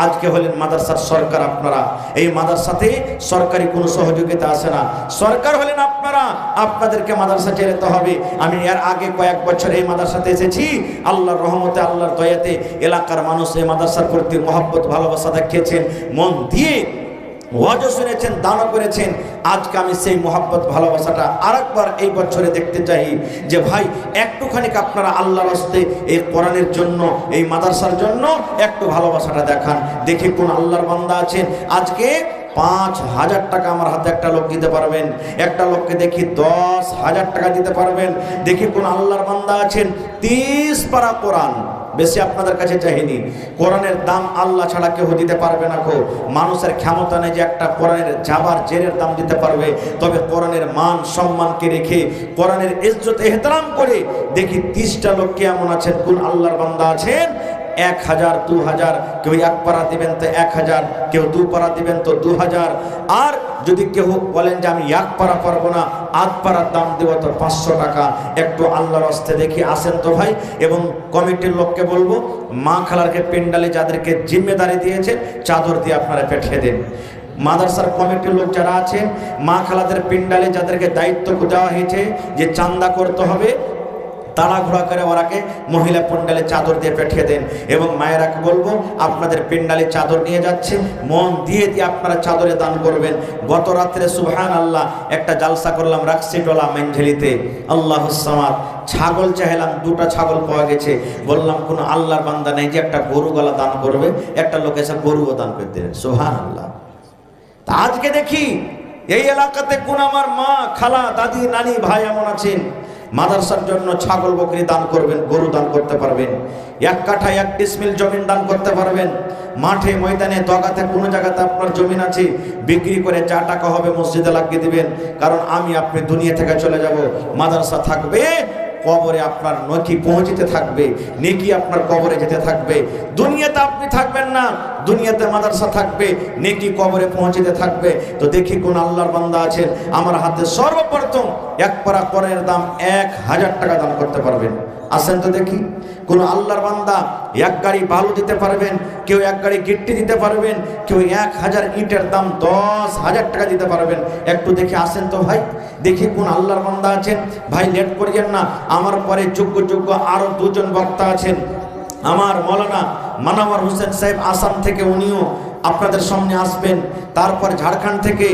আজকে হলেন মাদ্রাসার সরকার আপনারা, এই মাদ্রাসাতে সরকারি কোনো সহযোগিতা আসে না, সরকার হলেন আপনারা, আপনাদেরকে মাদ্রাসা যেতে হবে। আমি এর আগে কয়েক বছর এই মাদ্রাসাতে এসেছি, আল্লাহর রহমতে আল্লাহর দয়াতে এলাকার মানুষ এই মাদ্রাসার প্রতি মহব্বত ভালোবাসা দেখিয়েছেন, মন দিয়ে ওয়াজও শুনেছেন, দানও করেছেন। আজকে আমি সেই মহব্বত ভালোবাসাটা আরেকবার এই বছরে দেখতে চাই যে ভাই একটুখানি আপনারা আল্লাহর রাস্তে এই কোরআনের জন্য এই মাদ্রাসার জন্য একটু ভালোবাসাটা দেখান। দেখি কোন আল্লাহর বান্দা আছেন আজকে 5,000 টাকা আমার হাতে একটা লোক দিতে পারবেন, একটা লোককে দেখি 10,000 টাকা দিতে পারবেন। দেখি কোন আল্লাহর বান্দা আছেন 30 পারা কোরআন, বেশি আপনাদের কাছে চাইনি, কোরআনের দাম আল্লাহ ছাড়া কেউ দিতে পারবে না গো। মানুষের ক্ষমতা নেই যে একটা কোরআনের জাবার জেরের দাম দিতে পারবে, তবে কোরআনের মান সম্মানকে রেখে কোরআনের ইজ্জত এহতরাম করে দেখি 30টা লোক এমন আছেন কোন আল্লাহর বান্দা আছেন 1000, 2000, কেউ 1 পারা দিবেন তো 1000, কেউ 2 পারা দিবেন তো 2000। আর যদি কেউ বলেন যে আমি 1 পারা পারবো না, 8 পারার দাম দেব তো 500 টাকা। একটু আল্লাহর রাস্তায় দেখি আসেন তো ভাই। এবং কমিটির লোককে বলবো, মা খালারকে পেন্ডালে যাদেরকে জিম্মেদারি দিয়েছে চাদর দিয়ে আপনারা পেঠিয়ে দেন। মাদ্রাসার কমিটির লোক যারা আছে, মা খালাদের পিন্ডালে যাদেরকে দায়িত্ব দেওয়া হয়েছে যে চান্দা করতে হবে, তাড়াঘোড়া করে ওরাকে মহিলা প্যান্ডালে চাদর দিয়ে পাঠিয়ে দেন। এবং মায়েরাকে বলবো, আপনাদের প্যান্ডালে চাদর নিয়ে যাচ্ছে, মন দিয়ে দিয়ে আপনারা চাদরে দান করবেন। গত রাত্রে সুবহানাল্লাহ একটা জালসা করলাম রাক্সিটোলা মেনঝেলিতে, আল্লাহুস সামাদ। ছাগল চাইলাম, 2টা ছাগল পাওয়া গেছে। বললাম কোনো আল্লাহর বান্দা নেই যে একটা গরু গলা দান করবে? একটা লোক এসে গরুও দান করে দিলেন, সুবহানাল্লাহ। তা আজকে দেখি এই এলাকাতে কোন আমার মা, খালা, দাদি, নানি, ভাই এমন আছেন মাদ্রাসার জন্য ছাগল বকরি দান করবেন, গরু দান করতে পারবেন, 1 কাঠা 1 ডিসমিল জমিন দান করতে পারবেন। মাঠে ময়দানে দগাতে কোনো জায়গাতে আপনার জমিন আছে, বিক্রি করে যা টাকা হবে মসজিদে লাগিয়ে দিবেন। কারণ আমি আপনি দুনিয়া থেকে চলে যাব, মাদ্রাসা থাকবে, কবরে আপনার নেকি পৌঁছতে থাকবে, নেকি আপনার কবরে যেতে থাকবে। দুনিয়াতে আপনি থাকবেন না, দুনিয়াতে মাদ্রাসা থাকবে, নেকি কবরে পৌঁছতে থাকবে। তো দেখি কোন আল্লাহর বান্দা আছেন আমার হাতে সর্বপ্রথম 1 পারা কোরআনের দাম 1000 টাকা দান করতে পারবেন? আসেন তো দেখি। কোন আল্লাহর বান্দা 1 গাড়ি বালু দিতে পারবেন, কেউ 1 গাড়ি গিট্টি দিতে পারবেন, কেউ 1000 ইটের দাম 10,000 টাকা দিতে পারবেন? একটু দেখি, আসেন তো ভাই, দেখি কোন আল্লাহর বান্দা আছেন। ভাই লেট করিয়েন না, আমার পরে যোগ্য যোগ্য আরো 2 জন বক্তা আছেন। আমার মৌলানা মানাওয়ার হোসেন সাহেব আসাম থেকে, উনিও আপনাদের সামনে আসবেন। তারপর ঝাড়খণ্ড থেকে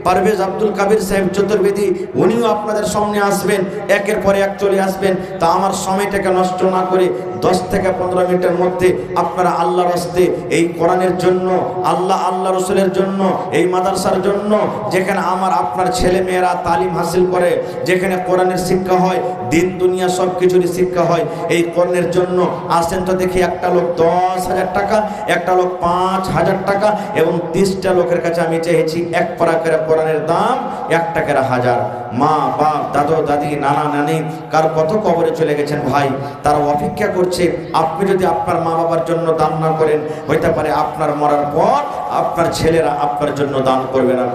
পারভেজ আব্দুল কাবির সাহেব চতুর্বেদী, উনিও আপনাদের সামনে আসবেন। একের পরে এক চলে আসবেন। তা আমার সময়টাকে নষ্ট না করে 10 থেকে 15 মিনিটের মধ্যে আপনারা আল্লাহর রাস্তায় এই কোরআনের জন্য, আল্লাহ রসুলের জন্য, এই মাদ্রাসার জন্য, যেখানে আমার আপনার ছেলে মেয়েরা তালিম হাসিল করে, যেখানে কোরআনের শিক্ষা হয়, দিন দুনিয়া সব কিছুরই শিক্ষা হয়, এই কোরআনের জন্য আসেন তো দেখি। একটা লোক 10,000 টাকা, একটা লোক 5,000 টাকা, এবং 30টা লোকের কাছে আমি চেয়েছি 1 পারা করে কোরআনের দাম 1 টাকার 1000। মা, বাপ, দাদু, দাদি, নানা, নানি কার কত কবরে চলে গেছেন ভাই, তারা অপেক্ষা করছে। আপনি যদি আপনার মা বাবার জন্য দান না করেন, হইতে পারে আপনার মরার পর আপনার ছেলেরা আপনার জন্য দান করবে না।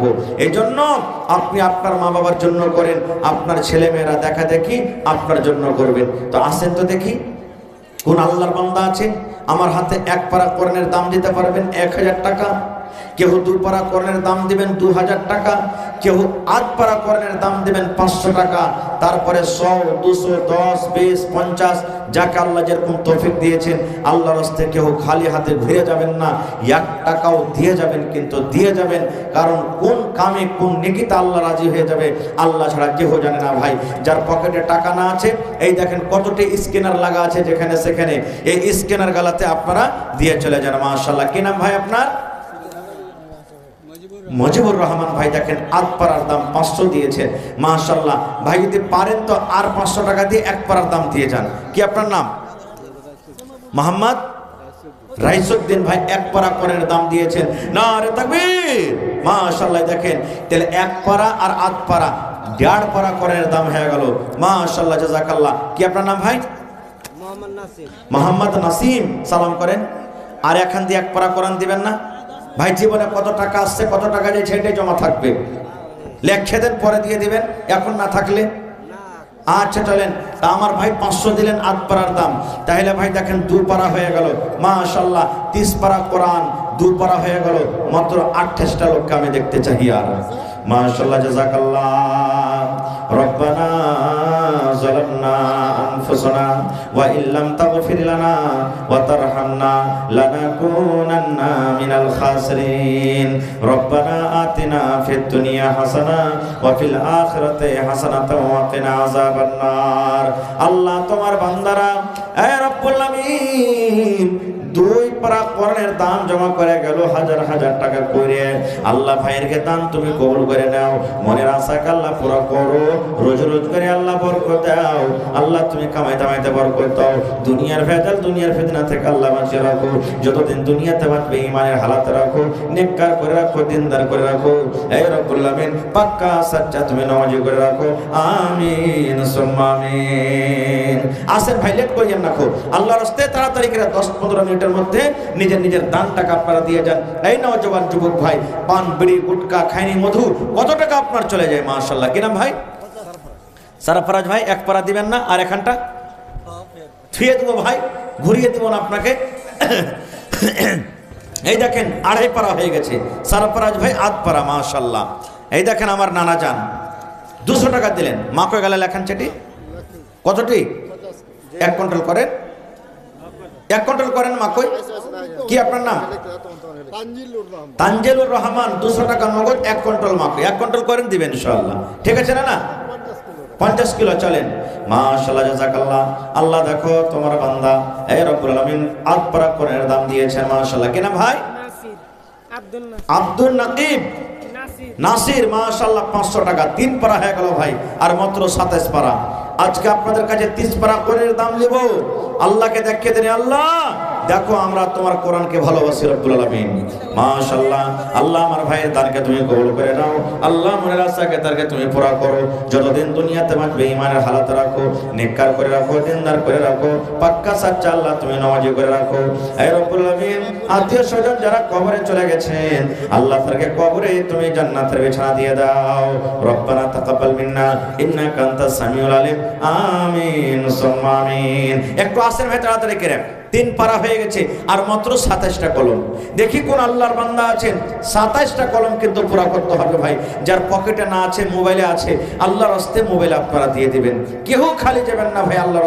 এই জন্য আপনি আপনার মা বাবার জন্য করেন, আপনার ছেলে মেয়েরা দেখা দেখি আপনার জন্য করবেন। তো আসেন তো দেখি কোন আল্লাহর বান্দা আছে আমার হাতে 1 পারা কোরআনের দাম দিতে পারবেন 1000 টাকা? কেউ 2 পারা কোরআনের দাম দিবেন 2000 টাকা, কেউ 8 পারা কোরআনের দাম দিবেন 500 টাকা। তারপরে 100, 200, 10, 20, 50 যাকে আল্লাহ যেরকম তৌফিক দিয়েছেন, আল্লাহর রাস্তায় কেউ খালি হাতে ঘুরে যাবেন না, 1 টাকাও দিয়ে যাবেন, কিন্তু দিয়ে যাবেন। কারণ কোন কামে কোন নেকিতে আল্লাহ রাজি হয়ে যাবে আল্লাহ ছাড়া কেউ জানে না ভাই। যার পকেটে টাকা না আছে, এই দেখেন কতটি স্ক্যানার লাগা আছে যেখানে সেখানে, এই স্ক্যানার গালাতে আপনারা দিয়ে চলে যান। মাশাআল্লাহ। কি নাম ভাই আপনার? মজিবুর রহমান ভাই। দেখেন 8 পারার দাম 500 দিয়েছেন, মাশাআল্লাহ। ভাই যদি পারেন তো আর 500 টাকা দিয়ে 1 পারার দাম দিয়ে যান। কি আপনার নাম? মোহাম্মদ রাইসুদ্দিন ভাই 1 পারা কোরআনের দাম দিয়েছেন। নারে তাকবীর, মাশাআল্লাহ। দেখেন তাহলে 1 পারা আর 8 পারা 1.5 পারা কোরআনের দাম হয়ে গেল, মাশাআল্লাহ, জাযাকাল্লাহ। কি আপনার নাম ভাই? মোহাম্মদ নাসিম। সালাম করেন। আর এখান দিয়ে 1 পারা কোরআন দিবেন না ভাই? জীবনে কত টাকা আসছে, কত টাকা যায়, সেটাই জমা থাকবে, লেখে দেন, পরে দিয়ে দিবেন, এখন না থাকলে। আচ্ছা চলেন। তা আমার ভাই 500 দিলেন 8 পারার দাম, তাহলে ভাই দেখেন 2 পারা হয়ে গেল, মাশাআল্লাহ। 30 পারা কোরআন 2 পারা হয়ে গেল। মাত্র 28টা লোককে আমি দেখতে চাই। আর মাশাআল্লাহ, জাযাকাল্লাহ। রব্বানা যালামনা আনফুসানা ওয়া ইল্লাম তাগফির লানা ওয়া তারহামনা লানাকুনান্না মিনাল খাসিরিন। রব্বানা আতিনা ফিদ দুনিয়া হাসানা ওয়া ফিল আখিরাতি হাসানাতাও ওয়া কিনা আযাবান নার। আল্লাহ তোমার বান্দারা, এ রব্বুল আলামিন, 2 পারা কোরআনের দান জমা করে গেল হাজার হাজার টাকা করে। আল্লাহ ভাইয়েরকে দান তুমি কবুল করে নাও, মনের আশাকে আল্লাহ পুরো করো, রোজ রোজ করে আল্লাহ বরকত দাও। আল্লাহ তুমি কামাই দামাইতে বরকত দাও, দুনিয়ার ভেজাল দুনিয়ার ফিতনা থেকে আল্লাহ বাঁচিয়ে রাখো, যতদিন দুনিয়াতে বাঁচবে ঈমানের হালাতে রাখো, নেককার করে রাখো, দিনদার করে রাখো। এই রব্বুল আলামিন পাক্কা সাচ্চা তুমি নামাজি করে রাখো, আমিন সুম্মা আমিন। আসেন ভাই, লেট করিয়েন না, আল্লাহর রাস্তে তাড়াতাড়ি করে 10-15 মিনিটের মধ্যে নিজের নিজের দান টাকা আপনারা দিয়ে যান। এই নওজোয়ান যুবক ভাই, পান বিড়ি গুটকা খাইনি মধু কত টাকা আপনার চলে যায় মাশাআল্লাহ। কি নাম ভাই? সারাফরাজ ভাই, 1 পারা দিবেন না? আর এখানটা ছুঁয়ে দেবো ভাই, ঘুরিয়ে দেবো না আপনাকে। এই দেখেন 2.5 পারা হয়ে গেছে। সারাফরাজ ভাই 8 পারা মাশাআল্লাহ। এই দেখেন আমার নানা যান 200 টাকা দিলেন। মা কয়ে গেলে লেখান চেটি কতটি? 1 কুইন্টাল করেন, 1 কুইন্টাল করেন। মা কই? কি আপনার নাম? তানজিলুর রহমান। 200 টাকা নগদ, 1 কুইন্টাল মা কই। 1 কুইন্টাল করেন দিবেন ইনশাআল্লাহ, ঠিক আছে না? না 50 কিলো চলেন মাশাআল্লাহ, জাযাকাল্লাহ। আল্লাহ দেখো তোমার বান্দা এই রব্বুল আলামিন 8 পারা কোরআনের দাম দিয়েছেন মাশাআল্লাহ। কি নাম ভাই? আব্দুল নাকিব নাসির মাশাআল্লাহ। 500 টাকা, 3 পারা হয়ে গেল ভাই, আর মাত্র 27 পারা। আজকে আপনাদের কাছে 30 পারা কোরআনের দাম নেব। আল্লাহকে দেখিয়ে দেন, আল্লাহ দেখো আমরা তোমার কোরআনকে ভালোবাসি রব্বুল আলামিন মাশাআল্লাহ। আল্লাহ আমার ভাইয়ের দানকে তুমি কবুল করে নাও, আল্লাহ মনের আশাকে তারকে তুমি পুরা করো, যতদিন দুনিয়াতে বাঁচবে ঈমানের হালাতে রাখো, নেককার করে রাখো, দিনদার করে রাখো, পাক্কা সাচ্চা আল্লাহ তুমি নামাজি করে রাখো। হে রব্বুল আলামিন, আত্মীয় স্বজন যারা কবরে চলে গেছেন আল্লাহ তাদেরকে কবরে তুমি জান্নাতের বিছানা দিয়ে দাও। রব্বানা তাকাব্বাল মিন্না ইন্নাকা আনতাস সামিউল আলিম, আমিন সুম্মা আমিন। একটু আসেন ভাই তাড়াতাড়ি করে, 3 পারা হয়ে গেছে, আর মাত্র 27টা কলম। দেখি কোন আল্লাহর বান্দা আছেন 27টা কলম কিন্তু পুরা করতে হবে ভাই। যার পকেটে না আছে মোবাইলে আছে, আল্লাহর রাস্তে মোবাইল আপনারা দিয়ে দিবেন, কেউ খালি যাবেন না ভাই। আল্লাহর